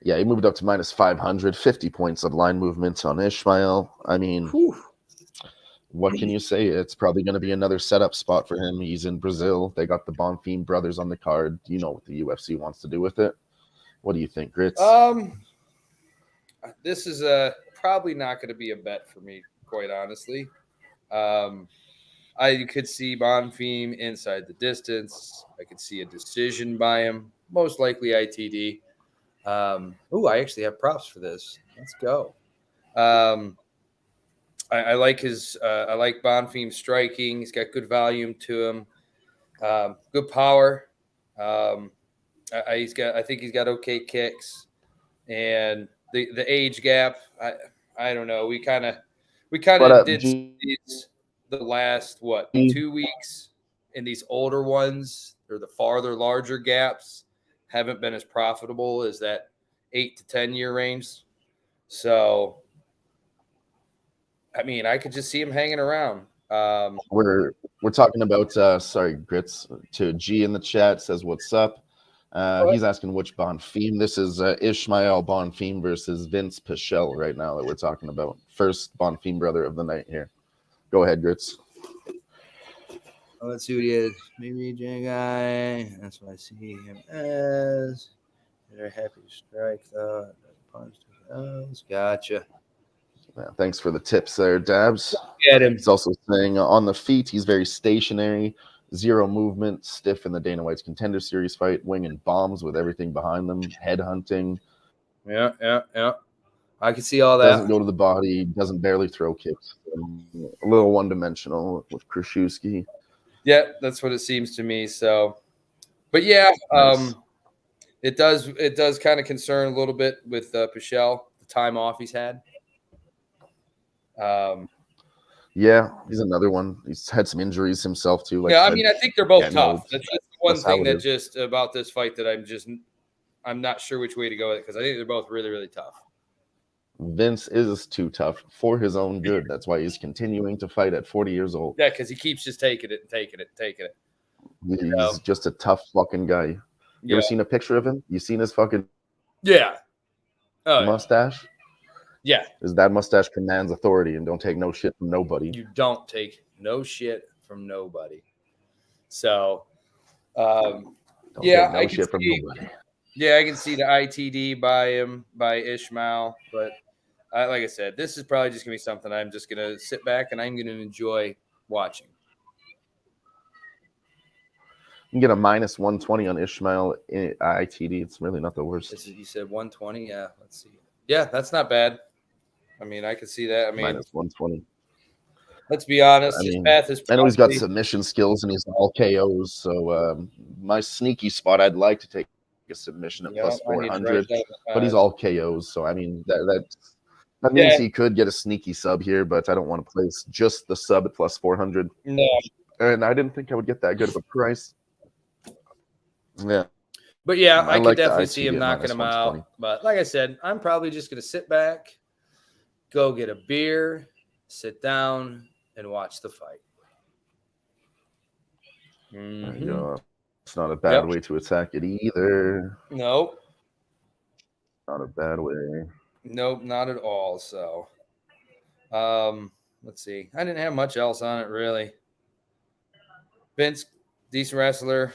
Yeah, he moved up to minus 500, 50 points of line movement on Ishmael. I mean, what can you say? It's probably going to be another setup spot for him. He's in Brazil. They got the Bonfim brothers on the card. You know what the UFC wants to do with it. What do you think, Grits?
This is probably not going to be a bet for me, quite honestly. I could see Bonfim inside the distance. I could see a decision by him, most likely ITD. I actually have props for this. Let's go. I like I like Bonfim's striking. He's got good volume to him, good power. I think he's got okay kicks, and the age gap. I don't know. We kind of did the last 2 weeks, and these older ones or the farther larger gaps haven't been as profitable as that 8 to 10 year range. So, I mean, I could just see him hanging around.
We're talking about sorry, Grits, to G in the chat says what's up. He's asking which Bonfim. This is Ishmael Bonfim versus Vince Pichel right now that we're talking about. First Bonfim brother of the night here. Go ahead, Grits.
Let's see what he is. Maybe J guy. That's what I see him as. They're happy to strike though. Gotcha.
Yeah, thanks for the tips there, Dabs.
Get him.
He's also saying on the feet, he's very stationary, 0 movement, stiff in the Dana White's Contender Series fight, winging bombs with everything behind them, head hunting.
Yeah. I can see all that.
Doesn't go to the body, doesn't barely throw kicks. A little one-dimensional with Krzyzewski.
Yeah, that's what it seems to me. So, but yeah,
Nice.
it does kind of concern a little bit with Pichel, the time off he's had.
Yeah, he's another one. He's had some injuries himself too. Like
Yeah,
I
I mean, I think they're both tough. That's just one
that's how
thing
it
that
is.
just about this fight that I'm not sure which way to go with it because I think they're both really, really tough.
Vince is too tough for his own good. That's why he's continuing to fight at 40 years old.
Yeah, because he keeps just taking it.
He's just a tough fucking guy. You ever seen a picture of him? You seen his fucking mustache?
Yeah.
His that mustache commands authority and don't take no shit from nobody.
You don't take no shit from nobody. So,
Don't
yeah,
take no shit from nobody.
Yeah, I can see the ITD by Ishmael, but like I said, this is probably just gonna be something I'm just gonna sit back and I'm gonna enjoy watching.
You can get a minus 120 on Ishmael in ITD. It's really not the worst.
You said 120? Yeah, let's see. Yeah, that's not bad. I mean, I can see that. I mean,
minus 120.
Let's be honest. His path is.
I know he's got submission skills and he's all KOs. So my sneaky spot, I'd like to take a submission at plus 400, but he's all KOs. So I mean that means he could get a sneaky sub here, but I don't want to place just the sub at plus 400.
No,
and I didn't think I would get that good of a price. Yeah.
But yeah, I could definitely see him knocking him out. But like I said, I'm probably just going to sit back, go get a beer, sit down, and watch the fight.
Mm-hmm. It's not a bad way to attack it either.
Nope.
Not a bad way.
Nope, not at all. So, let's see. I didn't have much else on it, really. Vince, decent wrestler.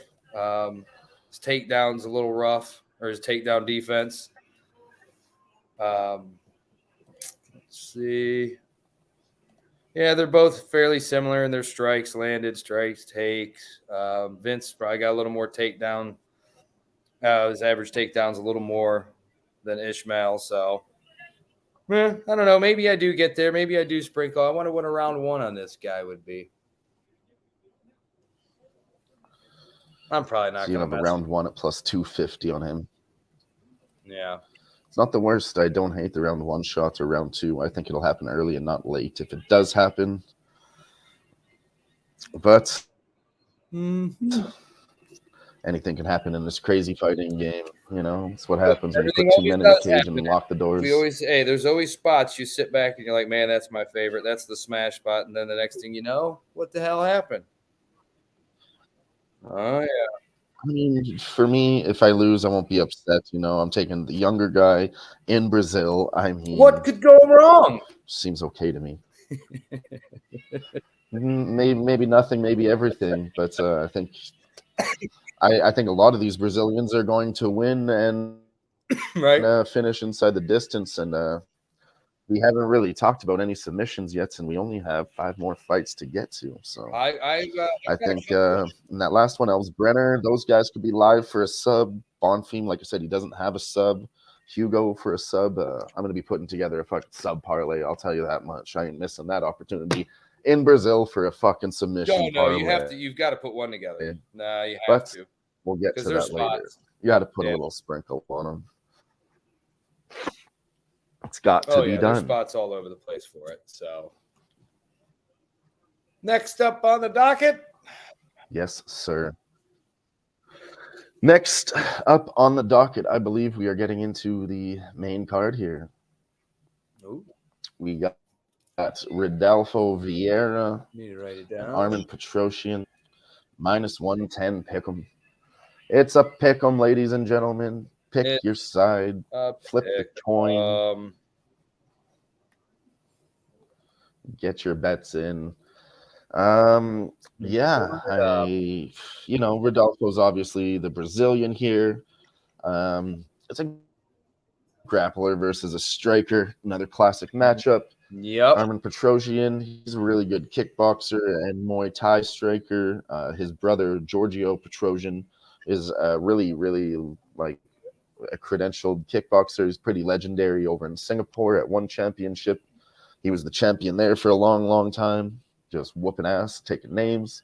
His takedown's a little rough, or his takedown defense. Let's see. Yeah, they're both fairly similar in their strikes, landed, strikes, takes. Vince probably got a little more takedown. His average takedown's a little more than Ishmael. So, I don't know. Maybe I do get there. Maybe I do sprinkle. I wonder what a round one on this guy would be. I'm probably not going to
have a round one at plus 250 on him.
Yeah.
It's not the worst. I don't hate the round one shots or round two. I think it'll happen early and not late if it does happen. But anything can happen in this crazy fighting game. You know, it's what happens when you put 2 men in the cage and lock the doors.
We always say there's always spots you sit back and you're like, man, that's my favorite. That's the smash spot. And then the next thing you know, what the hell happened? Oh, yeah.
I mean, for me, if I lose, I won't be upset. You know, I'm taking the younger guy in Brazil. I mean,
what could go wrong?
Seems okay to me. maybe nothing, maybe everything. But I think I think a lot of these Brazilians are going to win and finish inside the distance. And we haven't really talked about any submissions yet, and we only have 5 more fights to get to. So I think in that last one, Elves Brenner, those guys could be live for a sub. Bonfim, like I said, he doesn't have a sub. Hugo for a sub. I'm going to be putting together a fucking sub parlay. I'll tell you that much. I ain't missing that opportunity in Brazil for a fucking submission.
No, you have to. You've got to put one together. Nah, you have to.
We'll get to that later. You got to put a little sprinkle on them. It's got to be done.
There's spots all over the place for it. So, next up on the docket.
Yes, sir. Next up on the docket, I believe we are getting into the main card here.
Ooh.
We got Rodolfo Vieira,
need to write it down.
Armin Petrosyan, minus 110 pick'em. It's a pick'em, ladies and gentlemen. Pick your side. Flip the coin. Get your bets in. Rodolfo's obviously the Brazilian here. It's a grappler versus a striker. Another classic matchup.
Yep.
Armin Petrosyan, he's a really good kickboxer and Muay Thai striker. His brother, Giorgio Petrosyan, is really, really a credentialed kickboxer. He's pretty legendary over in Singapore at one championship. He was the champion there for a long, long time, just whooping ass, taking names.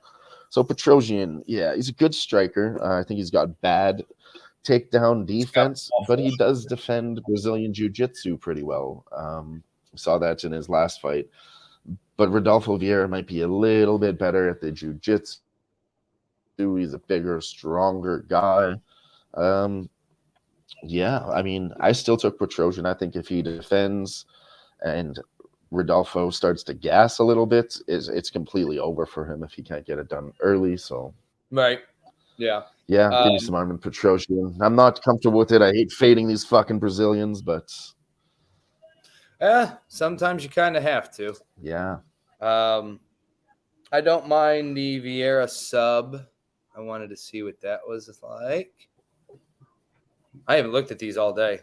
So Petrosian, yeah, he's a good striker. I think he's got bad takedown defense, but he does defend Brazilian jiu-jitsu pretty well. We saw that in his last fight. But Rodolfo Vieira might be a little bit better at the jiu-jitsu. He's a bigger, stronger guy. Yeah, I mean, I still took Petrosian. I think if he defends and Rodolfo starts to gas a little bit, it's completely over for him if he can't get it done early. So,
right. Yeah.
Yeah, give me some Armin Petrosian. I'm not comfortable with it. I hate fading these fucking Brazilians, but
sometimes you kind of have to.
Yeah.
I don't mind the Vieira sub. I wanted to see what that was like. I haven't looked at these all day.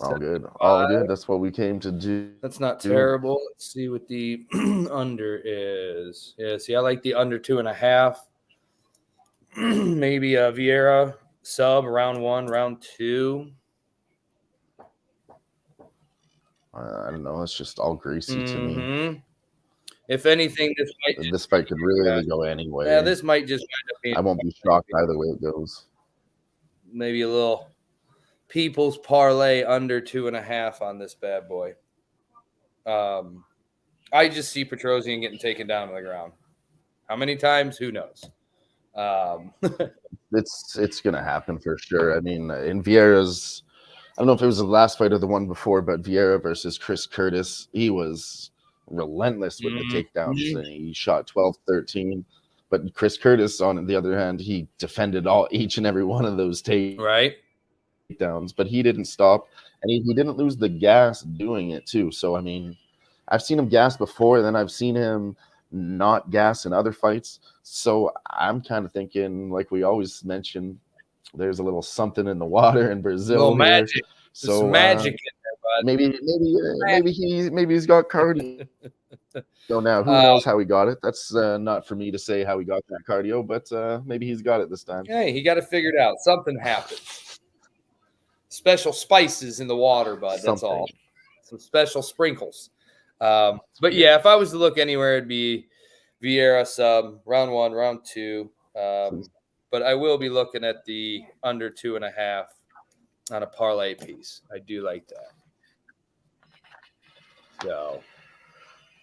All good. All good. That's what we came to do.
That's not terrible. Let's see what the under is. Yeah, see, I like the under 2.5. Maybe a Vieira sub round 1, round 2.
I don't know. It's just all greasy to me.
If anything,
this fight could really go anyway.
Yeah, this might just end up being.
I won't be shocked either way it goes.
Maybe a little people's parlay under 2.5 on this bad boy. I just see Petrosian getting taken down to the ground. How many times? Who knows?
It's gonna happen for sure. I mean, in Vieira's, I don't know if it was the last fight or the one before, but Vieira versus Chris Curtis, he was relentless with the takedowns, and he shot 12-13. But Chris Curtis, on the other hand, he defended each and every one of those takedowns, but he didn't stop, and he didn't lose the gas doing it too. So I mean, I've seen him gas before, then I've seen him not gas in other fights. So I'm kind of thinking, like we always mention, there's a little something in the water in Brazil.
Little magic. So some magic in there, bud.
Maybe he's got cardio. So now who knows how he got it? That's not for me to say how he got that cardio, but maybe he's got it this time.
Hey, he got it figured out. Something happened. Special spices in the water, bud. That's all. Some special sprinkles. But yeah, if I was to look anywhere, it'd be Vieira sub, round 1, round 2. But I will be looking at the under 2.5 on a parlay piece. I do like that. So,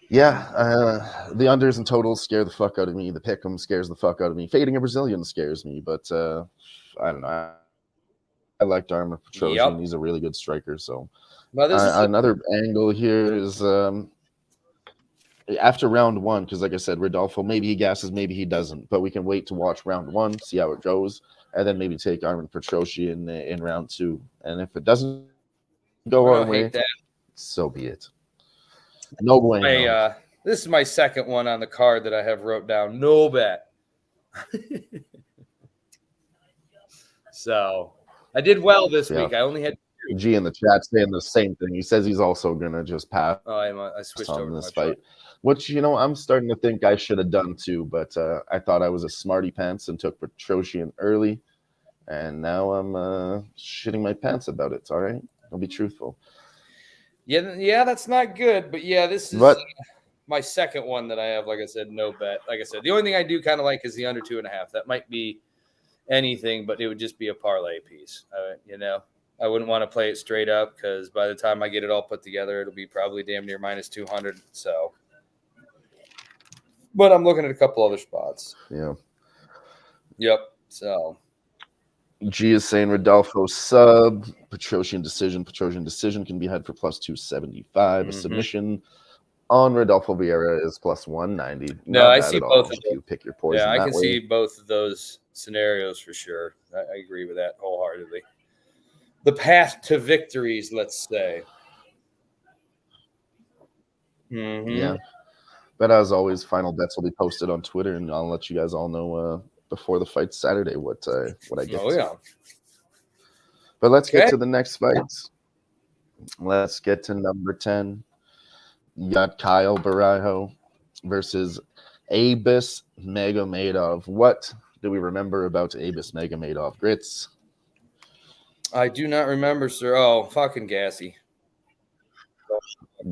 yeah, the unders and totals scare the fuck out of me. The pick'em scares the fuck out of me. Fading a Brazilian scares me, but I don't know. I liked Armin Petrosian. Yep. He's a really good striker. So, another angle here is after round 1, because like I said, Rodolfo, maybe he gasses, maybe he doesn't, but we can wait to watch round 1, see how it goes, and then maybe take Armin Petrosian in round 2. And if it doesn't go our way, so be it. No bueno.
This is my second one on the card that I have wrote down. No bet. So I did well this week. I only had 2.
G in the chat saying the same thing. He says he's also gonna just pass.
I switched over
this fight, which I'm starting to think I should have done too. But I thought I was a smarty pants and took Petrosian early, and now I'm shitting my pants about it. It's all right. I'll be truthful.
Yeah, that's not good. But yeah, this is my second one that I have. Like I said, no bet. Like I said, the only thing I do kind of like is the under 2.5. That might be anything, but it would just be a parlay piece. I wouldn't want to play it straight up because by the time I get it all put together, it'll be probably damn near minus 200. So, but I'm looking at a couple other spots.
Yeah.
Yep. So,
G is saying Rodolfo sub, Petrosian decision can be had for plus 275. A submission on Rodolfo Vieira is plus 190.
No, I see both of them.
You pick your poison.
Yeah, I can see both of those scenarios for sure. I agree with that wholeheartedly. The path to victories, let's say.
Yeah. But as always, final bets will be posted on Twitter, and I'll let you guys all know before the fight Saturday what I get.
Oh, yeah.
But let's get to the next fights. Let's get to number 10. You got Kyle Barajo versus Abus Magomedov. What do we remember about Abus Magomedov? Grits?
I do not remember, sir. Oh, fucking gassy.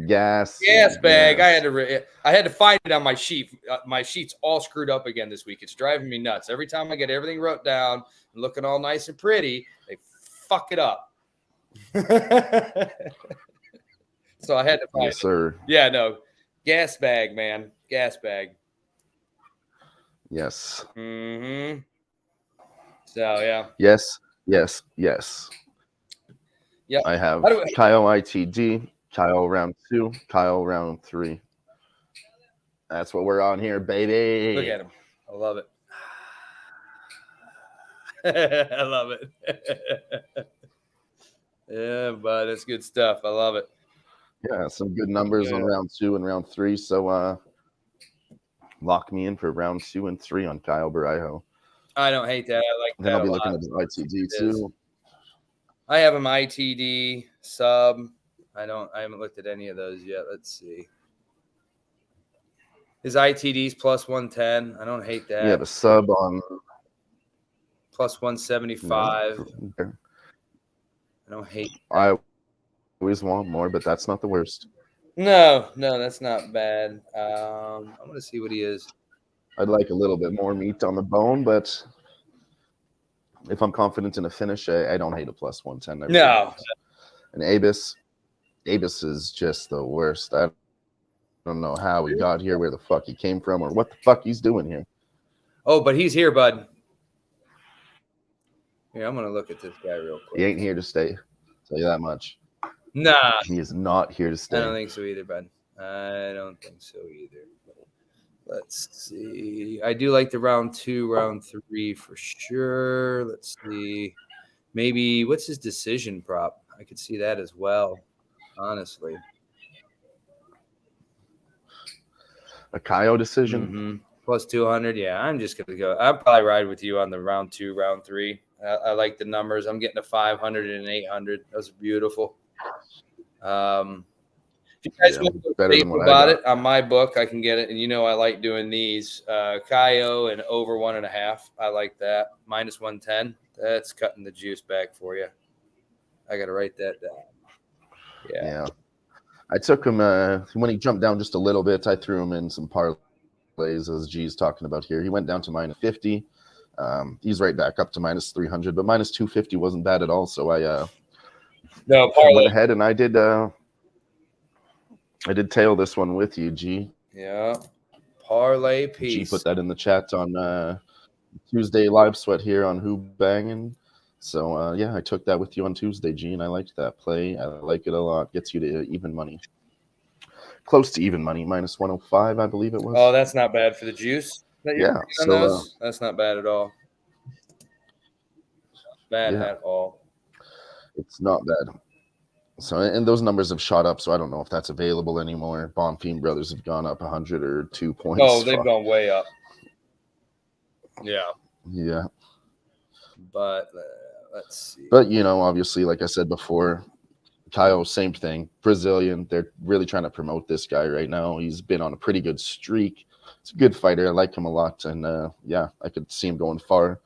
Gas
Bag.
yes.
I had to find it on my sheet. My sheet's all screwed up again this week. It's driving me nuts. Every time I get everything wrote down and looking all nice and pretty, they fuck it up. So I had to find
Yes, sir.
it. Yeah, no. Gas bag, man. Gas bag.
Yes.
Mm-hmm. So yeah.
Yes.
Yeah.
I have Kyle ITD, Kyle round 2, Kyle round 3. That's what we're on here, baby.
Look at him. I love it. I love it. Yeah, but it's good stuff. I love it.
Yeah, some good numbers on round 2 and round 3. So lock me in for round 2 and 3 on Kyle Barajo.
I don't hate that. I like that.
Then I'll be looking at his ITD too.
I have him ITD sub. I haven't looked at any of those yet. Let's see. His ITD's plus 110. I don't hate that.
Yeah, the sub on
plus 175.
Yeah.
I don't hate that.
I always want more, but that's not the worst.
No, that's not bad. I'm gonna see what he is.
I'd like a little bit more meat on the bone, but if I'm confident in a finish, I don't hate a plus 110.
No.
And Abus is just the worst. I don't know how he got here, where the fuck he came from, or what the fuck he's doing here.
Oh, but he's here, bud. Here, I'm gonna look at this guy real quick.
He ain't here to stay. I'll tell you that much.
Nah.
He is not here to stay.
I don't think so either, bud. I don't think so either. Let's see. I do like the round 2, round 3 for sure. Let's see. Maybe what's his decision prop? I could see that as well, honestly.
A Kyle decision?
Mm-hmm. Plus 200. Yeah, I'm just going to go. I'll probably ride with you on the round 2, round 3. I like the numbers. I'm getting a 500 and an 800. Those are beautiful. If you guys want to think about it on my book, I can get it. And I like doing these. Kaio and over 1.5. I like that. Minus 110. That's cutting the juice back for you. I got to write that down.
Yeah. I took him when he jumped down just a little bit. I threw him in some parlays, as G's talking about here. He went down to minus 50. He's right back up to minus 300, but minus 250 wasn't bad at all. So I went ahead and I did tail this one with you, G.
Yeah. Parlay piece.
G put that in the chat on Tuesday live sweat here on Who-Bangin. So yeah, I took that with you on Tuesday, G, and I liked that play. I like it a lot. Gets you to even money. Close to even money, minus 105, I believe it was.
Oh, that's not bad for the juice.
Yeah. So
that's not bad at all. Bad at all.
It's not bad. So, and those numbers have shot up, so I don't know if that's available anymore. Bonfim Brothers have gone up 100 or 2 points.
Oh, they've gone way up. Yeah.
Yeah.
But let's see.
But, obviously, like I said before, Kyle, same thing. Brazilian. They're really trying to promote this guy right now. He's been on a pretty good streak. He's a good fighter. I like him a lot. And, yeah, I could see him going far.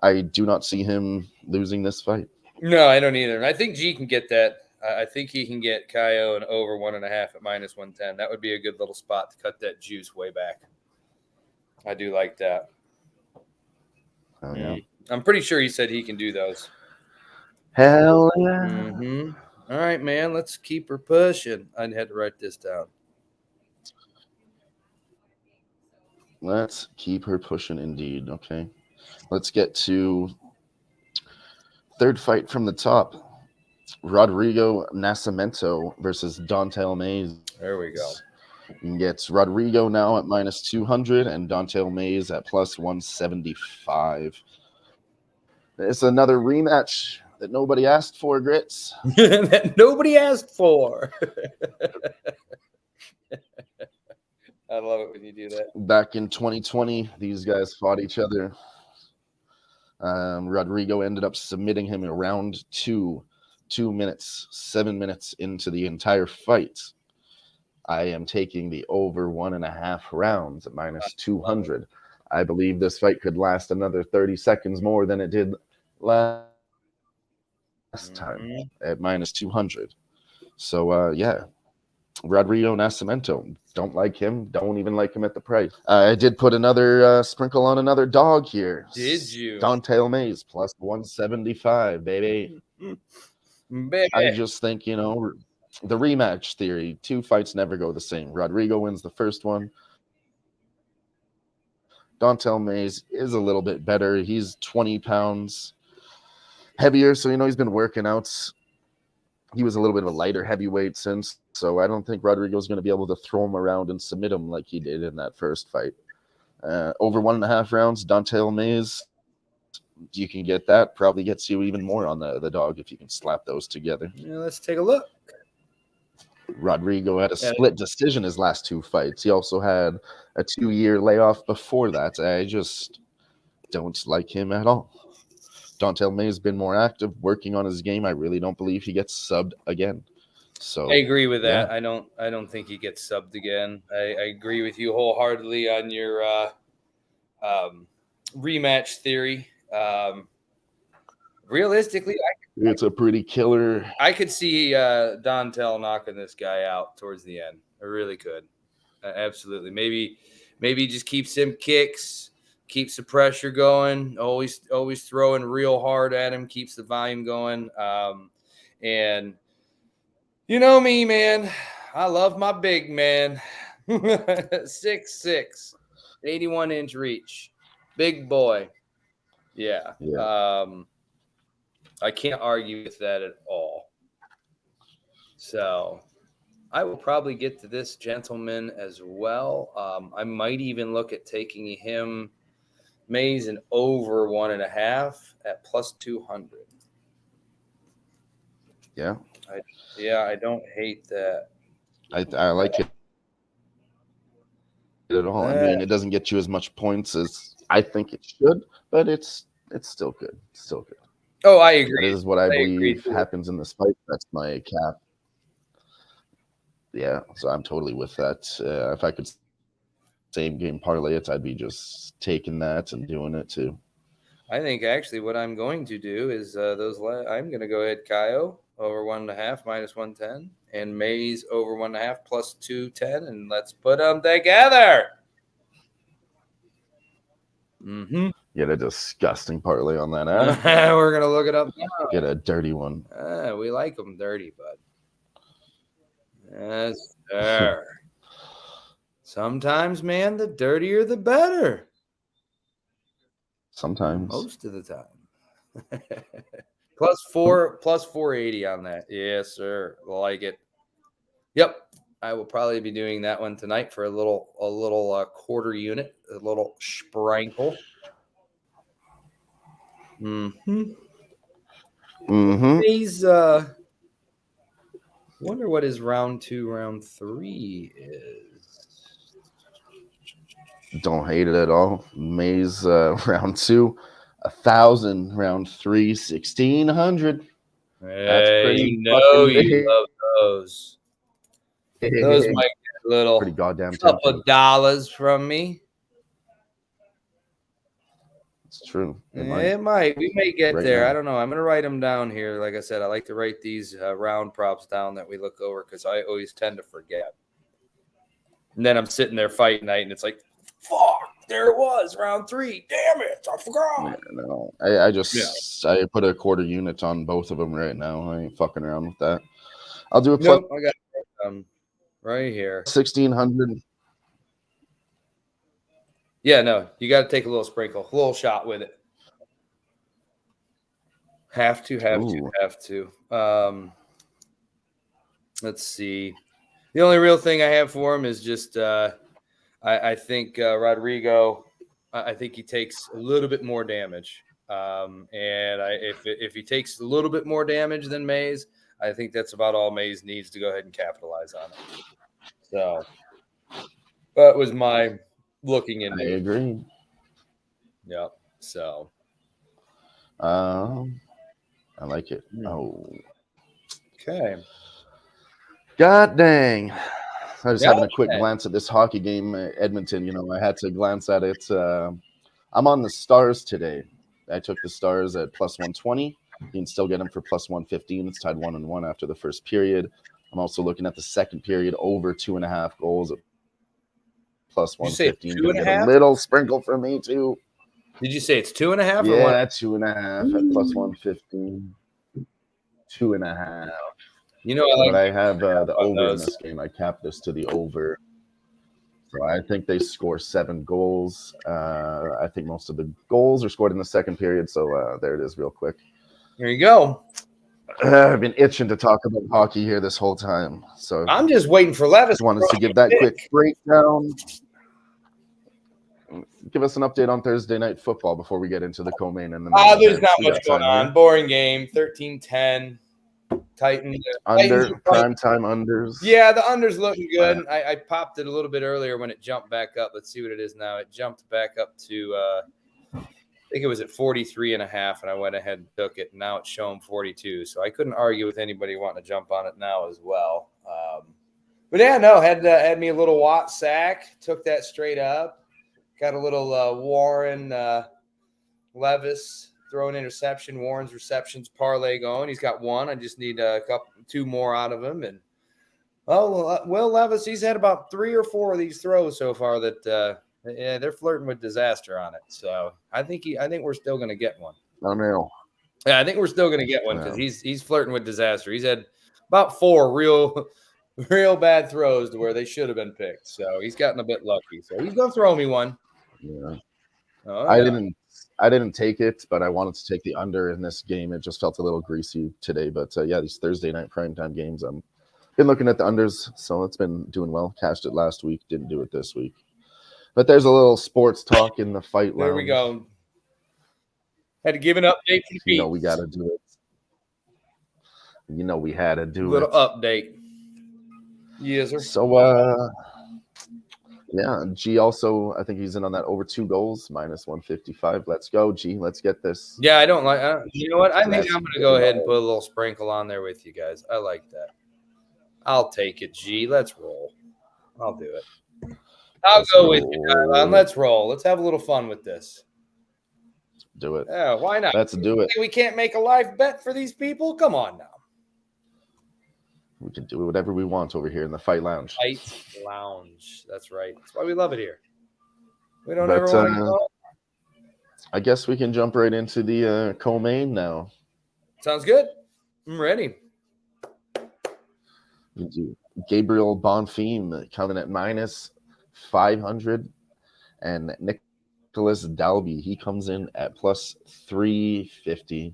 I do not see him losing this fight.
No, I don't either. And I think G can get that. I think he can get Kaio and over 1.5 at minus 110. That would be a good little spot to cut that juice way back. I do like that.
Oh, yeah.
I'm pretty sure he said he can do those.
Hell yeah.
Mm-hmm. All right, man. Let's keep her pushing. I had to write this down.
Let's keep her pushing indeed. Okay. Let's get to third fight from the top. Rodrigo Nascimento versus Dontel Mays.
There we go.
You can get Rodrigo now at minus 200 and Dontel Mays at plus 175. It's another rematch that nobody asked for, Grits.
That nobody asked for. I love it when you do that.
Back in 2020, these guys fought each other. Rodrigo ended up submitting him in round 2. 2 minutes, 7 minutes into the entire fight. I am taking the over 1.5 rounds at minus 200. I believe this fight could last another 30 seconds more than it did last time at minus 200. So, yeah, Rodrigo Nascimento. Don't like him. Don't even like him at the price. I did put another sprinkle on another dog here.
Did you?
Don'Tale Mayes plus 175, baby.
Baby.
I just think, the rematch theory, 2 fights never go the same. Rodrigo wins the first one. Don'Tale Mayes is a little bit better. He's 20 pounds heavier, so he's been working out. He was a little bit of a lighter heavyweight since, so I don't think Rodrigo's going to be able to throw him around and submit him like he did in that first fight. Over 1.5 rounds, Don'Tale Mayes, you can get that. Probably gets you even more on the dog if you can slap those together.
Yeah, let's take a look.
Rodrigo had a split decision his last 2 fights. He also had a 2-year layoff before that. I just don't like him at all. Don'Tale Mayes has been more active, working on his game. I really don't believe he gets subbed again. So
I agree with that. Yeah. I don't think he gets subbed again. I agree with you wholeheartedly on your rematch theory. Realistically,
it's a pretty killer.
I could see Don'Tale knocking this guy out towards the end. I really could. Absolutely. Maybe just keeps him kicks, keeps the pressure going, always throwing real hard at him, keeps the volume going. And you know me, man. I love my big man. 6'6", 81-inch reach. Big boy. Yeah. I can't argue with that at all. So I will probably get to this gentleman as well. I might even look at taking him, Mayes, and over 1.5 at plus 200.
Yeah.
I don't hate that.
I like it at all. I mean, it doesn't get you as much points as I think it should, but it's still good. It's still good.
Oh, I agree.
This is what I believe happens in this fight. That's my cap. Yeah, so I'm totally with that. If I could same game parlay it, I'd be just taking that and doing it too.
I think actually what I'm going to do is I'm going to go ahead Kaio over 1.5 minus 110 and Mayes over 1.5 plus 210, and let's put them together.
Get a disgusting parlay on that. Huh?
We're going to look it up now.
Get a dirty one.
We like them dirty, bud. Yes, sir. Sometimes, man, the dirtier the better.
Sometimes.
Most of the time. plus 480 on that. Yes, sir. Like it. Yep. I will probably be doing that one tonight for a little quarter unit, a little sprinkle. He's wonder what his round 2, round 3 is.
Don't hate it at all. Mayes round 2, 1,000. Round 3, 1,600.
That's pretty. You love those. Those might get a little
pretty goddamn
couple of dollars from me.
It's true.
It might. We may get right there. Now. I don't know. I'm going to write them down here. Like I said, I like to write these round props down that we look over because I always tend to forget. And then I'm sitting there fighting night, and it's like, fuck, there it was, round 3. Damn it, I forgot.
No, I put a quarter unit on both of them right now. I ain't fucking around with that. I'll do a plus.
Nope, I got right here.
1,600.
Yeah, no, you got to take a little sprinkle, a little shot with it. Have to. Let's see. The only real thing I have for him is just I think Rodrigo. I think he takes a little bit more damage, and if he takes a little bit more damage than Mayes, I think that's about all Mayes needs to go ahead and capitalize on it. So that was my looking into.
I agree.
Yeah. So.
I like it. Oh.
Okay.
God dang. I was having a quick glance at this hockey game, Edmonton. You know, I had to glance at it. I'm on the Stars today. I took the Stars at plus 120. You can still get them for plus 115. It's tied 1-1 after the first period. I'm also looking at the second period over 2.5 goals at plus 115. Gonna get a little sprinkle for me too.
Did you say it's 2.5?
Yeah, 2.5 at plus 115. 2.5.
You know, I
have the over in this game. I capped this to the over. So I think they score 7 goals. I think most of the goals are scored in the second period. So there it is real quick.
There you go.
I've been itching to talk about hockey here this whole time. So
I'm just waiting for Levis.
Just wanted to give that quick breakdown. Give us an update on Thursday night football before we get into the co-main and the main
there's
event.
not much going on. Here. Boring game. 13-10. Titans.
Prime time unders.
Yeah, the unders looking good. I popped it a little bit earlier when it jumped back up. Let's see what it is now. It jumped back up to I think it was at 43.5, and I went ahead and took it. And now it's showing 42. So I couldn't argue with anybody wanting to jump on it now as well. But yeah, no, had me a little Watt sack. Took that straight up. Got a little Warren Levis throwing interception. Warren's receptions parlay going. He's got one. I just need two more out of him. And Will Levis, he's had about 3 or 4 of these throws so far that they're flirting with disaster on it. So I think we're still going to get one.
I know.
Yeah, I think we're still going to get one because he's flirting with disaster. He's had about 4 real bad throws to where they should have been picked. So he's gotten a bit lucky. So he's going to throw me one.
Yeah.
Oh,
I didn't take it, but I wanted to take the under in this game. It just felt a little greasy today. But these Thursday night primetime games, I'm been looking at the unders, so it's been doing well. Cashed it last week, didn't do it this week. But there's a little sports talk in the fight lounge.
There we go. Had to give an update to the
You know we got to do it. You know we had to do
little update. Yes, sir.
So, G also, I think he's in on that over 2 goals, minus 155. Let's go, G. Let's get this.
Yeah, I don't like you know what? I think I'm going to go ahead and put a little sprinkle on there with you guys. I like that. I'll take it, G. Let's roll. I'll do it. I'll go with you, Kylon. Let's roll. Let's have a little fun with this.
Do it.
Yeah, why not?
Let's do it.
We can't make a live bet for these people? Come on now.
We can do whatever we want over here in the Fight Lounge.
Fight Lounge. That's right. That's why we love it here. We don't ever want to go.
I guess we can jump right into the co-main now.
Sounds good. I'm ready.
Gabriel Bonfim coming at minus 500, and Nicholas Dalby, he comes in at plus 350.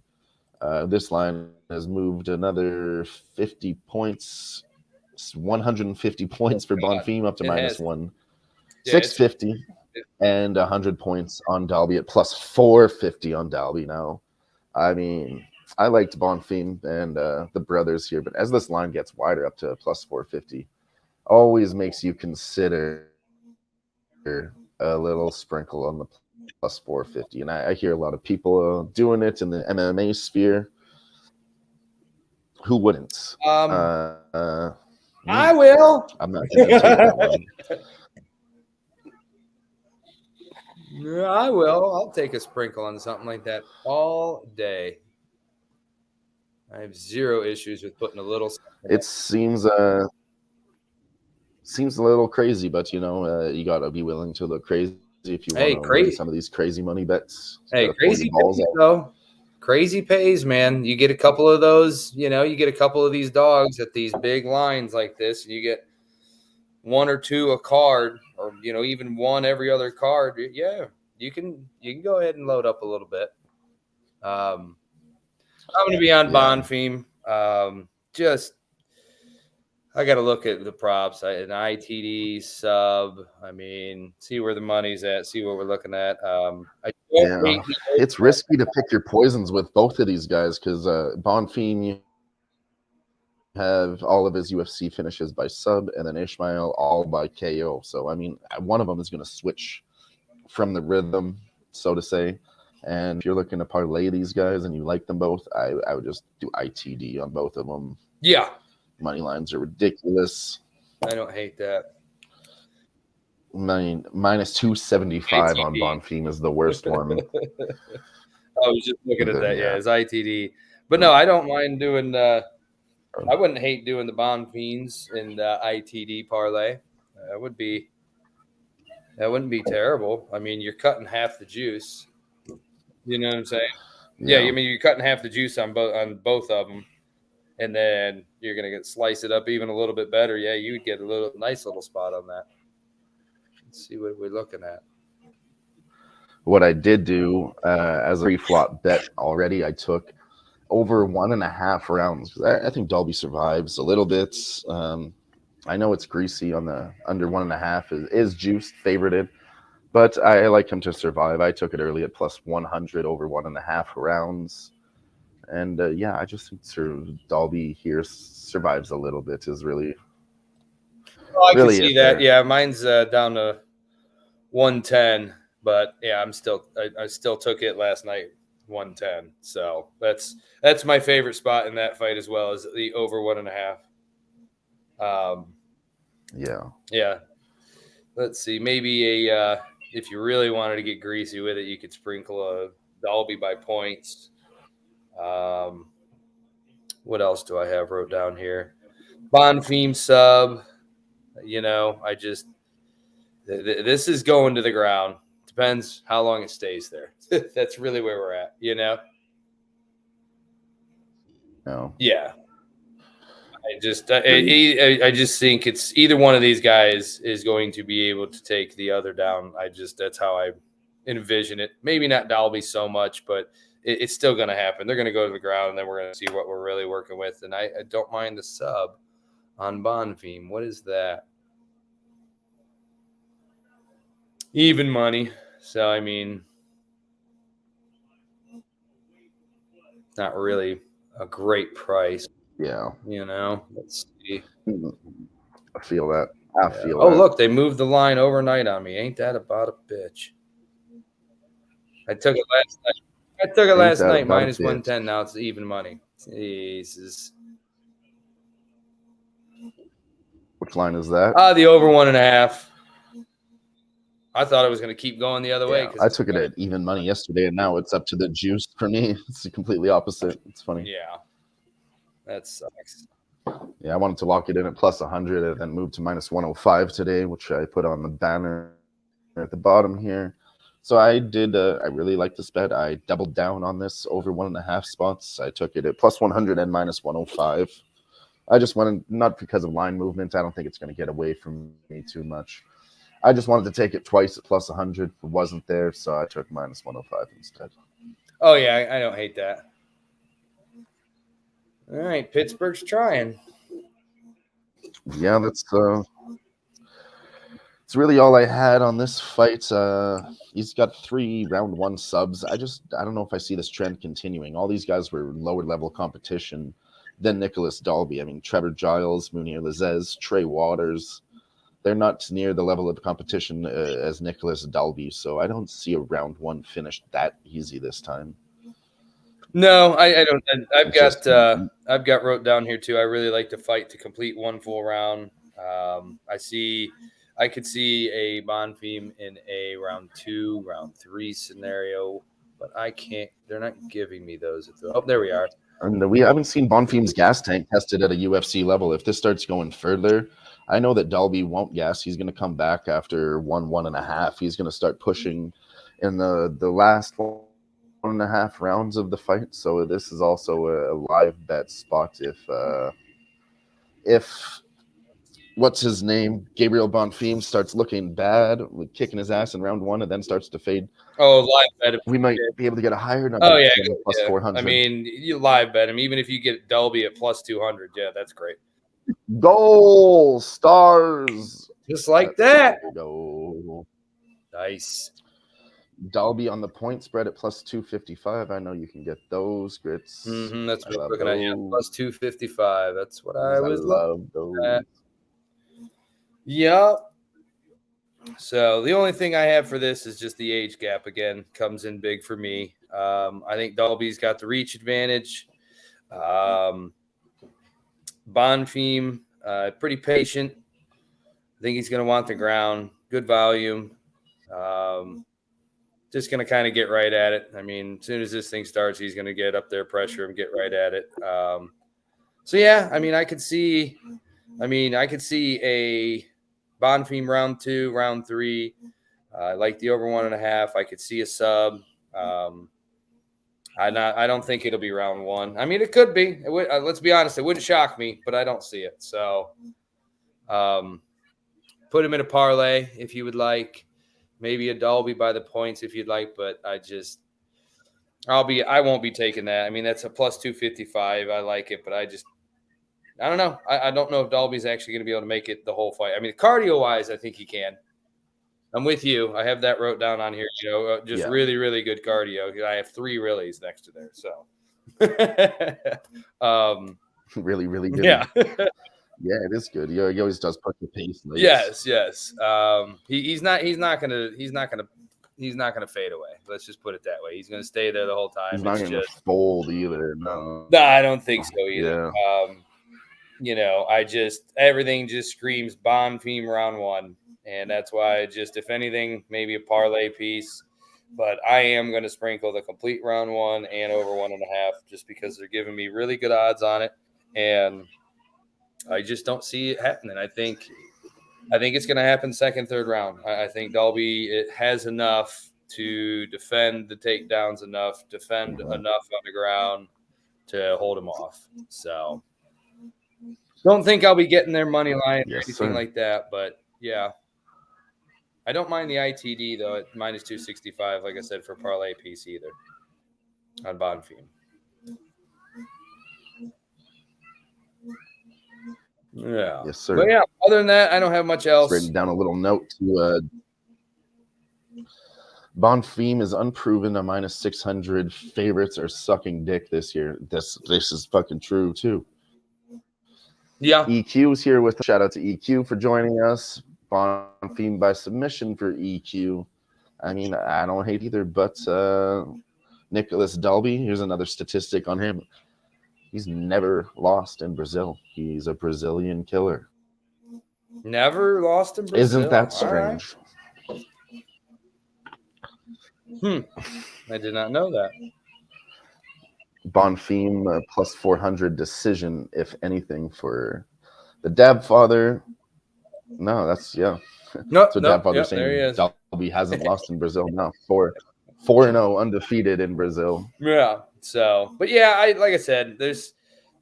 This line has moved another 50 points, 150 points for Bonfim up to minus 650, and 100 points on Dalby at plus 450 on Dalby now. I mean, I liked Bonfim and the brothers here, but as this line gets wider up to plus 450, always makes you consider a little sprinkle on the plus 450. And I hear a lot of people doing it in the MMA sphere. Who wouldn't?
I will.
I'm not going to take that one.
Yeah, I will. I'll take a sprinkle on something like that all day. I have 0 issues with putting a little.
It seems a little crazy, but you got to be willing to look crazy if you want to win some of these crazy money bets.
Hey, crazy pays, though. Crazy pays, man. You get a couple of those, you get a couple of these dogs at these big lines like this, and you get 1 or 2 a card, or even 1 every other card. Yeah, you can go ahead and load up a little bit. I'm going to be on Bonfim. I got to look at the props. An ITD sub. I mean, see where the money's at. See what we're looking at.
It's risky to pick your poisons with both of these guys because Bonfim, you have all of his UFC finishes by sub, and then Ishmael all by KO. So I mean, one of them is going to switch from the rhythm, so to say. And if you're looking to parlay these guys and you like them both, I would just do ITD on both of them.
Yeah.
Money lines are ridiculous.
I don't hate that.
I mean, minus 275 on Bonfim is the worst one.
I was just looking at that.
Yeah.
It's ITD. But no, I don't mind doing I wouldn't hate doing the Bonfins in the ITD parlay. That wouldn't be terrible. I mean, you're cutting half the juice. You know what I'm saying? Yeah, I mean, you're cutting half the juice on both of them, and then you're gonna slice it up even a little bit better. Yeah, you would get a nice little spot on that. Let's see what we're looking at.
What I did do as a pre-flop bet already, I took over 1.5 rounds. I think Dalby survives a little bit. I know it's greasy on the under 1.5 is juiced, favorited, but I like him to survive. I took it early at plus 100 over 1.5 rounds. And yeah, I just think Dalby here survives a little bit is really.
Oh, I really can see that. There. Yeah, mine's down to 110, but yeah, I still took it last night, 110. So that's my favorite spot in that fight as well, as the over 1.5. Yeah. Let's see. Maybe if you really wanted to get greasy with it, you could sprinkle a Dalby by points. What else do I have wrote down here? Bonfim sub. You know, this is going to the ground. Depends how long it stays there. That's really where we're at, you know?
No.
Yeah. I just think it's either one of these guys is going to be able to take the other down. That's how I envision it. Maybe not Dalby so much, but it's still going to happen. They're going to go to the ground, and then we're going to see what we're really working with. And I don't mind the sub on Bonfim. What is that? Even money. So, I mean, not really a great price.
Yeah.
You know, let's see.
I feel that. I feel
that. Oh,
that.
look, they moved the line overnight on me. Ain't that about a bitch? I took it last night. Minus 110. Now it's even money. Jesus.
Which line is that?
The over 1.5. I thought it was going to keep going the other way.
I took it at even money yesterday, and now it's up to the juice for me. It's completely opposite. It's funny.
Yeah. That sucks.
Yeah, I wanted to lock it in at plus 100 and then move to minus 105 today, which I put on the banner at the bottom here. So I did. I really like this bet. I doubled down on this over 1.5 spots. I took it at plus 100 and minus 105. I just wanted, not because of line movement. I don't think it's going to get away from me too much. I just wanted to take it twice at plus 100. It wasn't there, so I took minus 105 instead.
Oh, yeah, I don't hate that. All right, Pittsburgh's trying.
Yeah, that's it's really all I had on this fight. He's got 3 round 1 subs. I don't know if I see this trend continuing. All these guys were lower level competition than Nicholas Dalby. I mean, Trevor Giles, Munir Lazez, Trey Waters. They're not near the level of competition as Nicholas Dalby, so I don't see a round 1 finish that easy this time.
No, I don't. I've got wrote down here too. I really like to fight to complete 1 full round. I could see a Bonfim in a round 2, round 3 scenario, but I can't. They're not giving me those. There we are.
And we haven't seen Bonfim's gas tank tested at a UFC level. If this starts going further, I know that Dalby won't gas. He's going to come back after 1.5. He's going to start pushing in the last 1.5 rounds of the fight. So this is also a live bet spot. If what's his name, Gabriel Bonfim, starts looking bad, kicking his ass in round 1, and then starts to fade.
Oh, live bet.
We might be able to get a higher number.
Oh, yeah.
Plus 400.
I mean, you live bet him. Even if you get Dalby at plus 200, yeah, that's great.
Goal stars.
Just like that.
Go.
Nice.
Dalby on the point spread at plus 255. I know you can get those grits.
That's what I'm looking at. Yeah, plus 255. That's what I was looking at. Yep. So the only thing I have for this is just the age gap again. Comes in big for me. I think Dalby's got the reach advantage. Bonfim, pretty patient. think he's going to want the ground, good volume. Just going to kind of get right at it. I mean, as soon as this thing starts, he's going to get up there, pressure him, get right at it. So yeah, I mean, I could see a Bonfim round 2, round 3. I like the over 1.5. I could see a sub. I don't think it'll be round 1. I mean, it could be. It would, let's be honest, it wouldn't shock me, but I don't see it. So, put him in a parlay if you would like. Maybe a Dolby by the points if you'd like, but I won't be taking that. I mean, that's a plus 255. I like it, but I don't know. I don't know if Dolby's actually going to be able to make it the whole fight. I mean, cardio wise, I think he can. I'm with you. I have that wrote down on here. Really, really good cardio. I have 3 reallys next to there. So,
really, really good.
Yeah.
Yeah, it is good. He always does push the pace.
Yes. He's not gonna fade away. Let's just put it that way. He's gonna stay there the whole time.
He's not gonna fold either. No,
I don't think so either.
Yeah.
Everything just screams Bonfim round 1, and that's why if anything, maybe a parlay piece. But I am going to sprinkle the complete round 1 and over 1.5 just because they're giving me really good odds on it, and I just don't see it happening. I think it's going to happen second, third round. I think Dolby has enough to defend the takedowns enough on the ground to hold him off. So don't think I'll be getting their money line or anything like that. But yeah, I don't mind the ITD though at minus 265, like I said, for parlay piece either on Bonfim. Yeah.
Yes, sir.
But yeah, other than that, I don't have much else.
Written down a little note to Bonfim is unproven a minus 600. Favorites are sucking dick this year. This is fucking true too.
Yeah.
EQ's here with shout out to EQ for joining us. Bonfim by submission for EQ. I mean, I don't hate either, but Nicholas Dalby, here's another statistic on him. He's never lost in Brazil. He's a Brazilian killer.
Never lost in Brazil.
Isn't that strange?
Right. I did not know that.
Bonfim plus 400 decision, if anything, for the Dab Father. No, that's
No,
so Dab Father saying Dalby hasn't lost in Brazil now. 4-0 undefeated in Brazil.
Yeah. So, but yeah, like I said, there's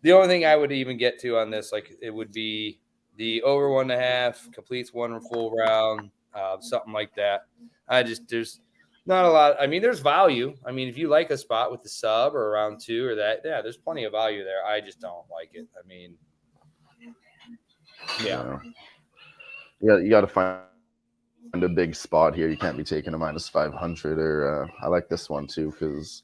the only thing I would even get to on this, like it would be the over 1.5 completes 1 full round, something like that. There's not a lot. I mean, there's value. I mean, if you like a spot with the sub or around 2 or that, yeah, there's plenty of value there. I just don't like it. I mean, yeah.
You got to find a big spot here. You can't be taking a minus 500 or I like this one too because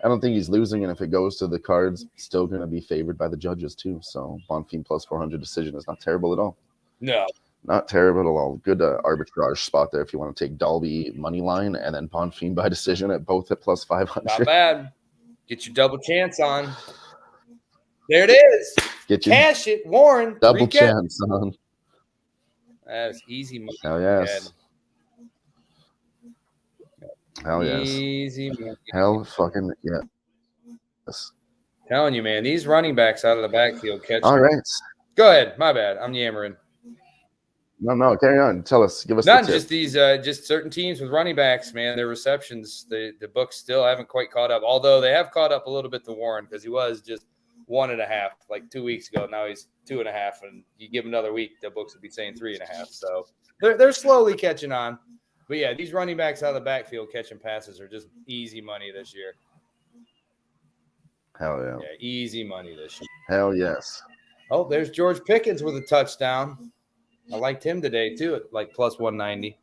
I don't think he's losing, and if it goes to the cards, still going to be favored by the judges too. So Bonfim plus 400 decision is not terrible at all.
No,
not terrible at all. Good arbitrage spot there if you want to take Dalby money line and then Bonfim by decision at both at plus 500.
Not bad. Get your double chance on. There it is.
Get your
cash it, Warren.
Double chance on.
That's easy money.
Hell yes. Hell yes.
Easy money.
Hell fucking yes.
Telling you, man, these running backs out of the backfield catch.
All right.
Go ahead. My bad. I'm yammering.
No, carry on. Tell us. Give us
not
the tip.
just these, just certain teams with running backs, man. Their receptions, the books still haven't quite caught up. Although they have caught up a little bit to Warren because he was just 1.5 like 2 weeks ago. Now he's 2.5, and you give him another week, the books would be saying 3.5. So they're slowly catching on. But yeah, these running backs out of the backfield catching passes are just easy money this year.
Hell yeah.
Yeah, easy money this year.
Hell yes.
Oh, there's George Pickens with a touchdown. I liked him today too at like plus 190.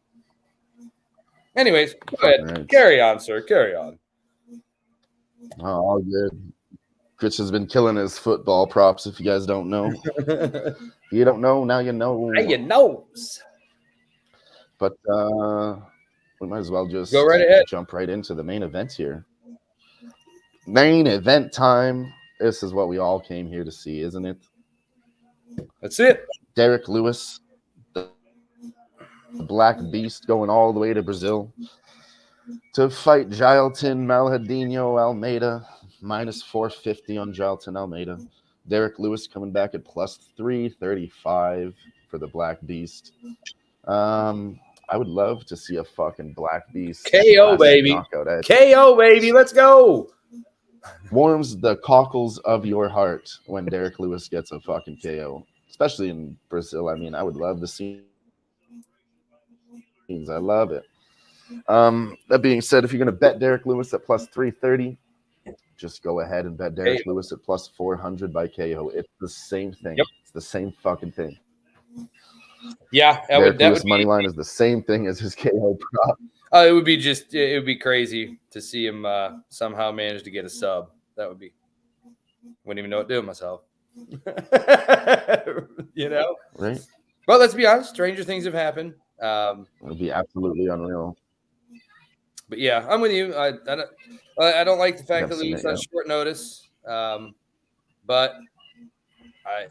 Anyways, go ahead.
Right.
Carry on, sir. Carry on.
Oh, all good. Chris has been killing his football props. If you guys don't know, if you don't know, now you know.
Now you know.
But we might as well just
go right ahead.
Jump right into the main event here. Main event time. This is what we all came here to see, isn't it?
That's it.
Derek Lewis, the Black Beast going all the way to Brazil to fight Jailton Malhadinho Almeida, minus 450 on Jailton Almeida. Derek Lewis coming back at plus 335 for the Black Beast. I would love to see a fucking Black Beast
KO, baby.
knockout edge.
KO, baby. Let's go.
Warms the cockles of your heart when Derek Lewis gets a fucking KO, especially in Brazil. I mean, I would love to see. I love it. That being said, if you're going to bet Derek Lewis at plus 330, just go ahead and bet Derek Lewis at plus 400 by KO. It's the same thing.
Yep.
It's the same fucking thing.
Yeah,
Derek Lewis money line is the same thing as his KO prop.
It would be crazy to see him somehow manage to get a sub. That would be, wouldn't even know what to do with myself. You know?
Right.
But let's be honest, stranger things have happened.
It would be absolutely unreal.
But yeah, I'm with you. I don't like the fact that we lose on short notice. But I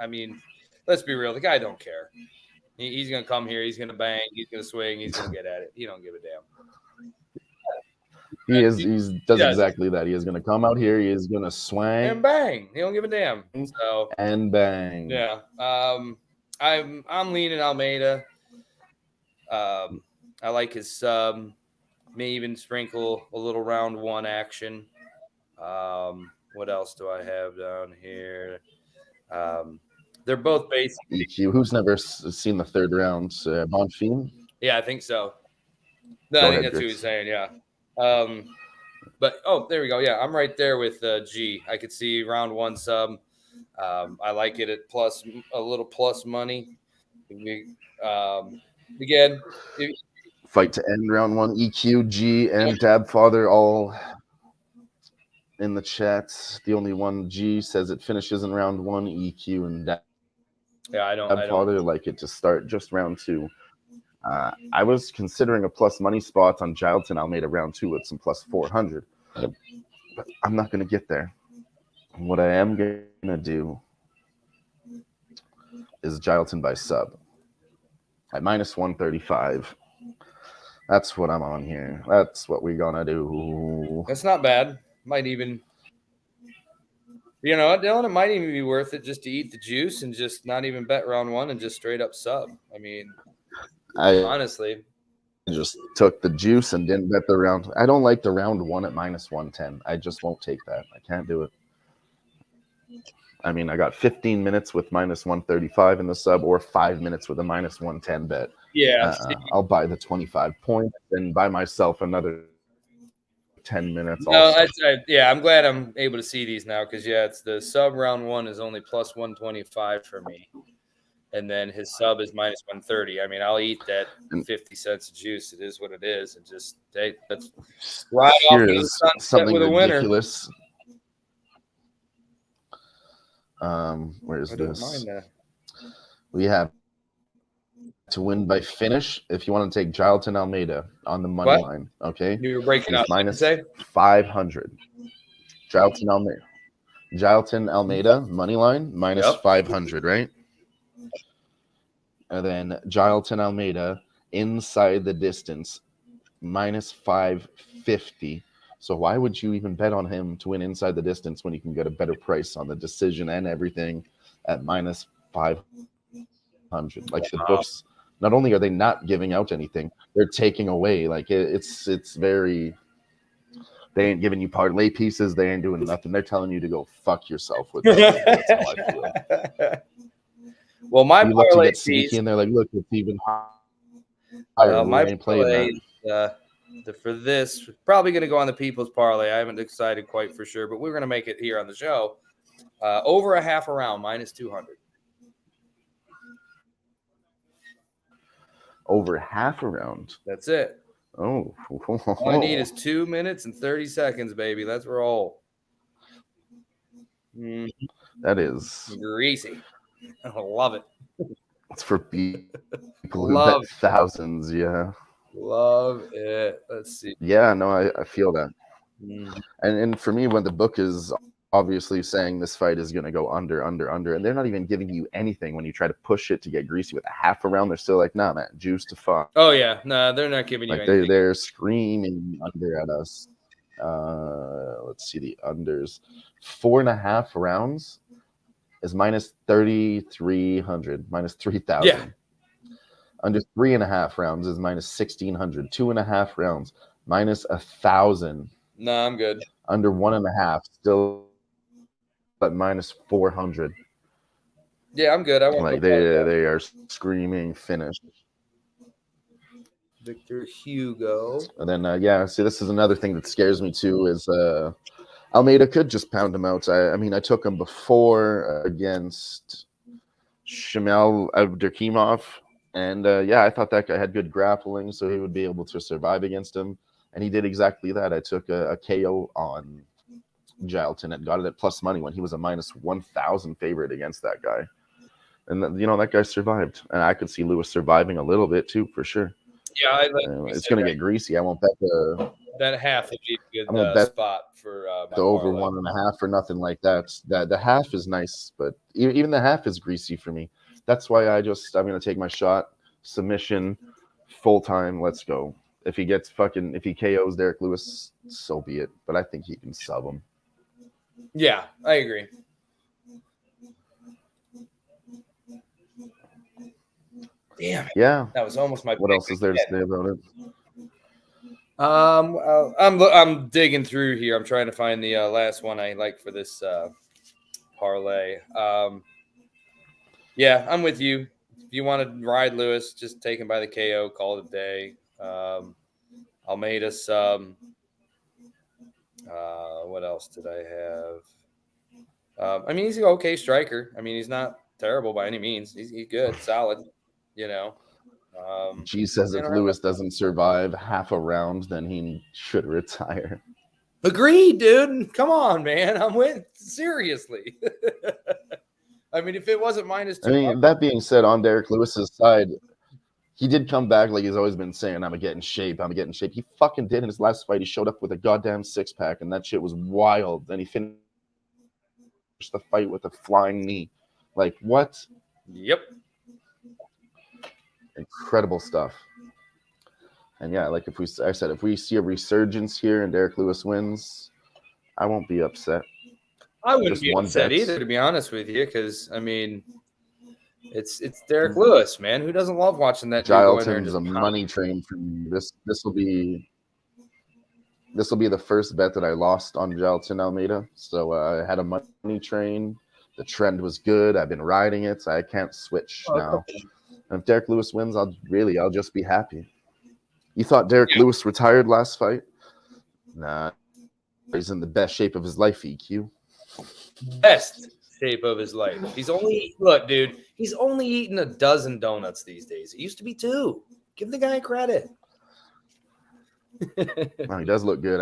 mean, let's be real. The guy don't care. He's gonna come here. He's gonna bang. He's gonna swing. He's gonna get at it. He don't give a damn.
He does exactly that. He is gonna come out here. He is gonna swing
and bang. He don't give a damn. So
and bang.
Yeah. I'm leaning Almeida. I like his sub. May even sprinkle a little round one action. What else do I have down here? They're both basically
EQ. Who's never seen the third round? Bonfim?
Yeah, I think so. No, I think that's who he's saying. Yeah. But there we go. Yeah, I'm right there with G. I could see round one sub. I like it at a little plus money. Again,
fight to end round one. EQ, G, and Dab Father all in the chat. The only one, G, says it finishes in round one. EQ and Dab.
Yeah, I don't.
Father like it to start just round two. I was considering a plus money spot on Jailton Almeida round two with some plus 400. But I'm not going to get there. What I am going to do is Jailton by sub at minus 135. That's what I'm on here. That's what we're going to do.
That's not bad. Might even, Dylan, it might even be worth it just to eat the juice and just not even bet round one and just straight up sub. I mean, honestly,
I just took the juice and didn't bet the round. I don't like the round one at minus 110. I just won't take that. I can't do it. I mean, I got 15 minutes with minus 135 in the sub or 5 minutes with a minus 110 bet.
Yeah.
I'll buy the 25 points and buy myself another 10 minutes.
No, I'm glad I'm able to see these now because, it's the sub round one is only plus 125 for me. And then his sub is minus 130. I mean, I'll eat that 50 cents of juice. It is what it is. And just, let's ride off into the sunset with a winner.
Ridiculous. Where is this? We have to win by finish if you want to take Jailton Almeida on the money line. Okay.
You were breaking out.
Minus 500. Jailton Almeida money line minus 500, right? And then Jailton Almeida inside the distance minus 550. So why would you even bet on him to win inside the distance when you can get a better price on the decision and everything at minus 500? Like the books, not only are they not giving out anything, they're taking away. Like it's very. They ain't giving you parlay pieces. They ain't doing nothing. They're telling you to go fuck yourself with that. That's how I feel.
Well, my parlay
piece, and they're like, look, it's even higher.
My parlay for this probably going to go on the people's parlay. I haven't decided quite for sure, but we're going to make it here on the show. Over a half a round, minus 200.
Over half a round.
That's it.
Oh,
all I need is 2 minutes and 30 seconds, baby. Let's roll.
That is
greasy. I love it.
It's for people who bet thousands. Yeah.
Love it. Let's see.
Yeah, no, I feel that. And for me, when the book is obviously saying this fight is going to go under, and they're not even giving you anything when you try to push it to get greasy with a half a round. They're still like, nah, man, juice to fuck.
Oh yeah, no, they're not giving you
Like
anything.
they're screaming under at us. Let's see the unders. 4.5 rounds is minus 3,300, minus 3,000.
Yeah.
Under 3.5 rounds is minus 1,600. 2.5 rounds minus 1,000.
No, I'm good.
Under 1.5 still, but minus 400.
Yeah, I'm good. I won't.
Like they are screaming finish.
Victor Hugo.
And then yeah, see, this is another thing that scares me too. Is Almeida could just pound him out. I mean, I took him before against Shamil Abdurkimov, and yeah, I thought that guy had good grappling, so he would be able to survive against him, and he did exactly that. I took a KO on Jalton and got it at plus money when he was a minus 1,000 favorite against that guy, and that guy survived, and I could see Lewis surviving a little bit too, for sure.
Yeah,
it's going to get greasy. I won't bet
that half would be a good spot for
the over 1.5 or nothing like that. The half is nice, but even the half is greasy for me. That's why I'm going to take my shot. Submission, full time. Let's go. If he KOs Derek Lewis, so be it. But I think he can sub him.
Yeah, I agree. Damn.
Yeah.
That was almost my.
What else is there to say about it?
I'm digging through here. I'm trying to find the last one I like for this parlay. Yeah, I'm with you. If you want to ride Lewis, just take him by the KO, call it a day. Almeida sub. What else did I have? I mean, he's an okay striker. I mean, he's not terrible by any means. He's good, solid.
G says if Lewis doesn't survive half a round, then he should retire.
Agreed, dude. Come on, man. I'm with. Seriously. I mean, if it wasn't minus 2.
I mean, that being said, on Derek Lewis's side, he did come back like he's always been saying, I'm going to get in shape. I'm going to get in shape. He fucking did in his last fight. He showed up with a goddamn six-pack, and that shit was wild. Then he finished the fight with a flying knee. Like, what?
Yep.
Incredible stuff. And yeah, like if we see a resurgence here and Derek Lewis wins, I won't be upset.
I wouldn't be upset either, to be honest with you, because I mean, it's Derek Lewis, man. Who doesn't love watching that?
Jalton's a money train for me. This will be the first bet that I lost on Jalton Almeida. So I had a money train. The trend was good. I've been riding it. So I can't switch now. And if Derek Lewis wins, I'll just be happy. You thought Derek Lewis retired last fight? Nah, he's in the best shape of his life, EQ.
Best shape of his life. He's only eating a dozen donuts these days. It used to be 2. Give the guy credit.
No, he does look good.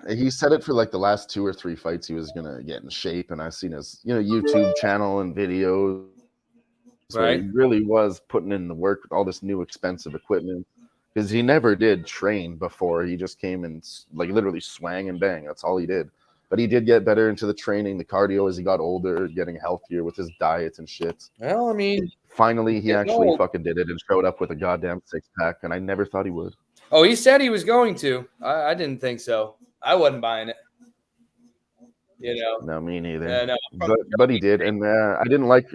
He said it for like the last 2 or 3 fights he was gonna get in shape, and I've seen his YouTube channel and videos. So
right.
He really was putting in the work with all this new expensive equipment, because he never did train before. He just came and like literally swang and bang. That's all he did. But he did get better into the training, the cardio as he got older, getting healthier with his diet and shit.
Well, I mean,
finally he actually fucking did it and showed up with a goddamn six-pack, and I never thought he would.
Oh, he said he was going to. I didn't think so. I wasn't buying it.
No, me neither.
Yeah, no.
But he did, and I don't like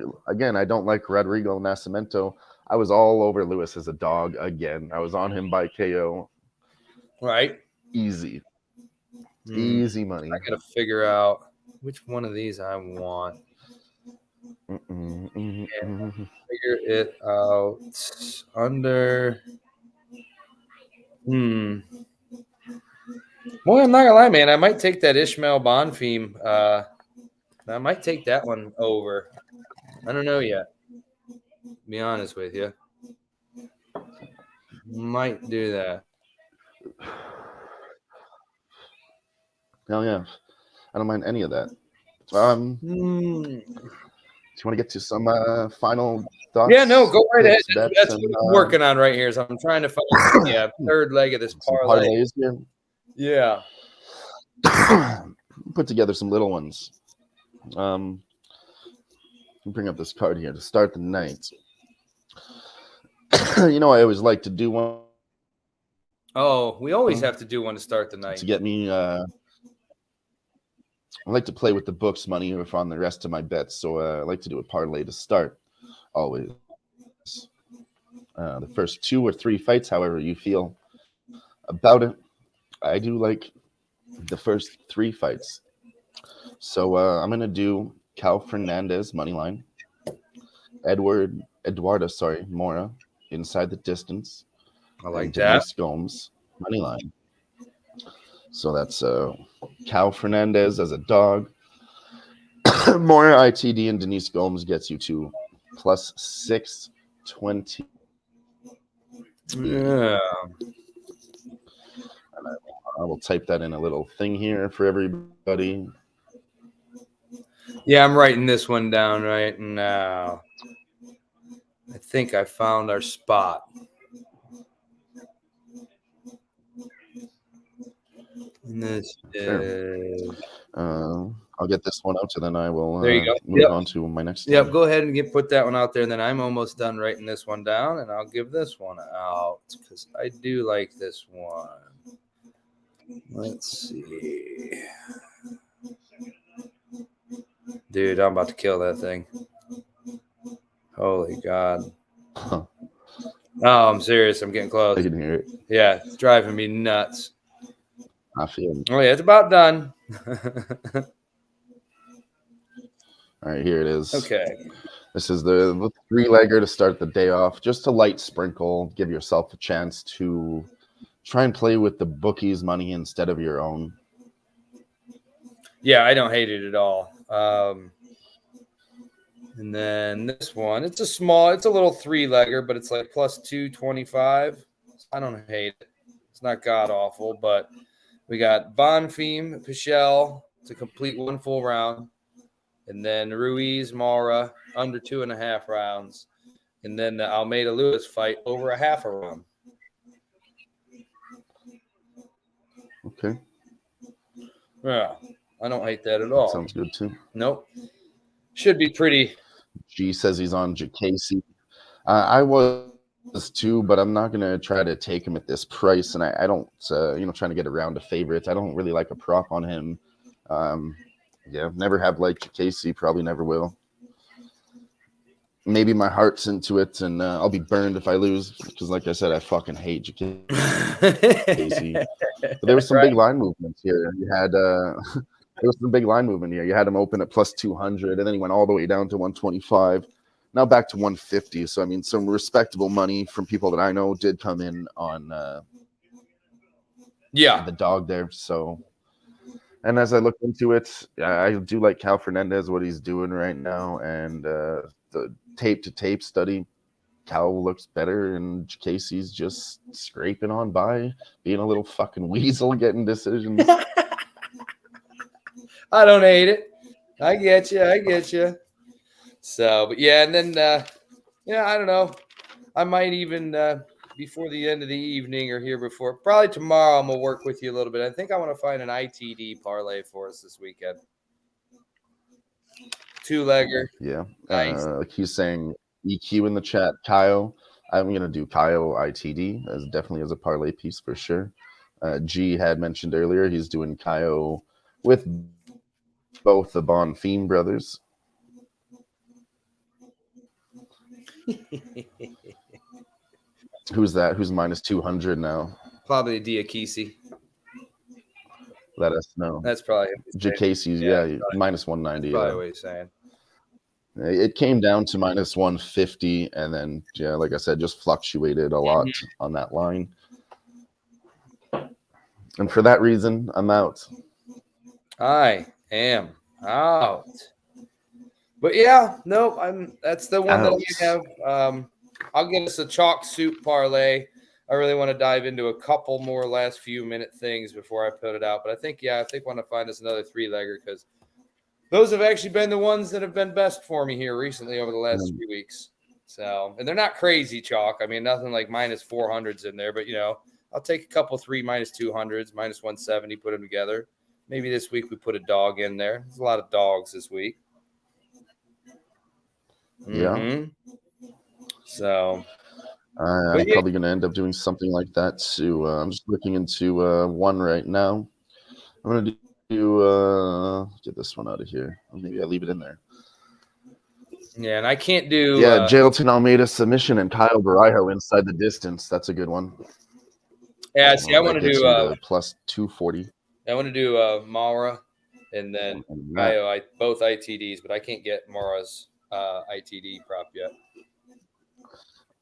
Rodrigo Nascimento. I was all over Lewis as a dog again. I was on him by KO.
Right.
Easy money.
I gotta figure out which one of these I want. Figure it out. Under. Boy, I'm not gonna lie, man. I might take that Ishmael Bonfim. I might take that one over. I don't know yet. To be honest with you, might do that.
Hell yeah, I don't mind any of that. Do you want to get to some final thoughts?
Yeah, no, go right ahead. That's what I'm working on right here. So I'm trying to find the third leg of this parlay.
Here.
Yeah.
Put together some little ones. Bring up this card here to start the night. You know, I always like to do one.
Oh, we always have to do one to start the night.
To get me, I like to play with the books money on the rest of my bets. So I like to do a parlay to start, always. The first 2 or 3 fights, however you feel about it. I do like the first 3 fights. So I'm going to do Cal Fernandez money line, Eduardo Mora inside the distance.
I like
that. Denise Gomes money line. So that's Cal Fernandez as a dog. Mora ITD and Denise Gomes gets you to plus 620.
Yeah.
And I will type that in a little thing here for everybody.
Yeah, I'm writing this one down right now. I think I found our spot. And this is...
I'll get this one out, so then I will
there you go.
move on to my next
Yep,
one.
go ahead and put that one out there, and then I'm almost done writing this one down, and I'll give this one out because I do like this one. Let's see. Dude, I'm about to kill that thing. Holy God.
Huh.
Oh, I'm serious. I'm getting close.
I can hear it.
Yeah, it's driving me nuts.
I feel it.
Oh, yeah, it's about done.
All right, here it is.
Okay.
This is the 3-legger to start the day off. Just a light sprinkle. Give yourself a chance to try and play with the bookies' money instead of your own.
Yeah, I don't hate it at all. And then this one, it's a little 3-legger, but it's like plus 225. I don't hate it. It's not god awful, but we got Bonfim, Pichel to complete 1 full round. And then Ruiz, Mara, under 2.5 rounds. And then the Almeida Lewis fight over a half a round.
Okay.
Yeah, I don't hate that at all.
Sounds good too.
Nope. Should be pretty.
G says he's on Casey. I was too, but I'm not going to try to take him at this price. And I don't, trying to get around to favorites. I don't really like a prop on him. Yeah, never have liked Casey. Probably never will. Maybe my heart's into it, and I'll be burned if I lose because, like I said, I fucking hate Casey. But there was some big line movements here. You had there was some big line movement here. You had him open at plus 200, and then he went all the way down to 125. Now back to 150. So I mean, some respectable money from people that I know did come in on the dog there. So. And as I look into it, I do like Cal Fernandez, what he's doing right now. And the tape-to-tape study, Cal looks better, and Casey's just scraping on by, being a little fucking weasel, getting decisions.
I don't hate it. I get you. So, but yeah, and then, I don't know. I might even... before the end of the evening or here before. Probably tomorrow I'm going to work with you a little bit. I think I want to find an ITD parlay for us this weekend. 2-legger.
Yeah.
Nice.
He's saying EQ in the chat. Kyle. I'm going to do Kyle ITD as definitely as a parlay piece for sure. G had mentioned earlier he's doing Kyle with both the Bonfim brothers. Who's that? Who's minus 200 now?
Probably Diakisi.
Let us know.
That's probably
Casey's, yeah, minus 190.
Probably what he's saying.
It came down to minus 150, and then, like I said, just fluctuated a lot on that line. And for that reason, I'm out.
I am out. But yeah, nope. That's the one that I have. I'll get us a chalk soup parlay. I really want to dive into a couple more last few minute things before I put it out. But I think I want to find us another 3-legger because those have actually been the ones that have been best for me here recently over the last few weeks. So, and they're not crazy chalk. I mean, nothing like minus 400s in there, but I'll take a couple 3 minus 200s, minus 170, put them together. Maybe this week we put a dog in there. There's a lot of dogs this week.
Yeah.
So
I'm probably going to end up doing something like that too. I'm just looking into one right now. I'm going to do get this one out of here. Or maybe I leave it in there.
Yeah, and I can't do.
Yeah, Jailton Almeida submission and Kyle Barajo inside the distance. That's a good one.
Yeah, see, I want to do
plus 240.
I want to do Mara and then Kyle, both ITDs, but I can't get Mara's ITD prop yet.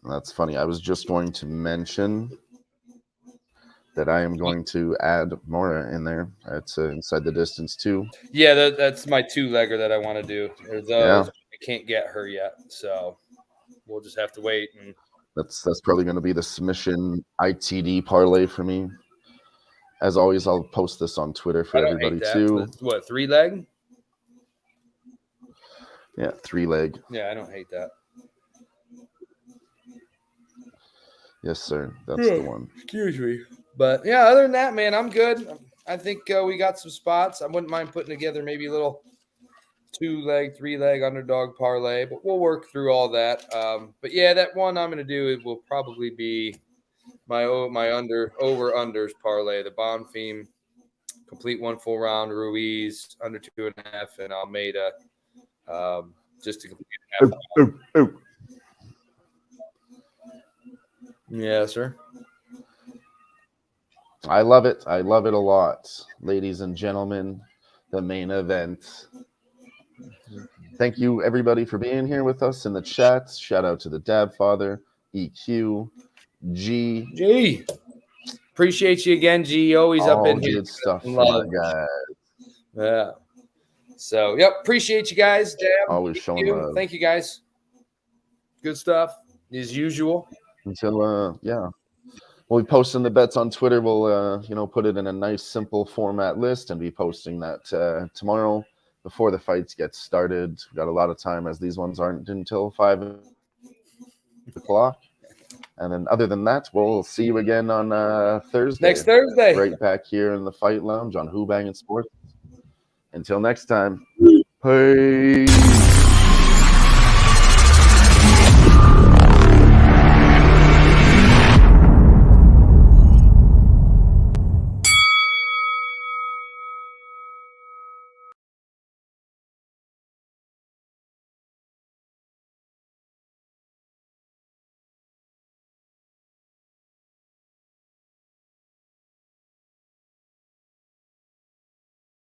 That's funny. I was just going to mention that I am going to add Mora in there. It's inside the distance too.
Yeah, that's my 2-legger that I want to do. I can't get her yet, so we'll just have to wait. And
that's probably going to be the submission ITD parlay for me. As always, I'll post this on Twitter for everybody too.
What, 3-leg?
Yeah, 3-leg.
Yeah, I don't hate that.
Yes, sir. That's the one.
Excuse me. But yeah, other than that, man, I'm good. I think we got some spots. I wouldn't mind putting together maybe a little 2-leg, 3-leg underdog parlay, but we'll work through all that. But yeah, that one I'm going to do will probably be my over-unders parlay, the Bonfim, complete 1 full round, Ruiz, under 2.5, and Almeida, just to complete half. Yeah, sir.
I love it. I love it a lot. Ladies and gentlemen, the main event. Thank you, everybody, for being here with us in the chat. Shout out to the Dab Father, EQ, G.
Appreciate you again, G. Always up in here.
Good stuff, my guys.
Yeah. So, yep. Appreciate you guys. Dab.
Always showing love.
Thank you, guys. Good stuff, as usual.
Until, we'll be posting the bets on Twitter. We'll, put it in a nice, simple format list and be posting that tomorrow before the fights get started. We've got a lot of time as these ones aren't until 5 o'clock. And then other than that, we'll see you again on Thursday.
Next Thursday.
Right back here in the Fight Lounge on Who-Bangin Sports. Until next time. Peace.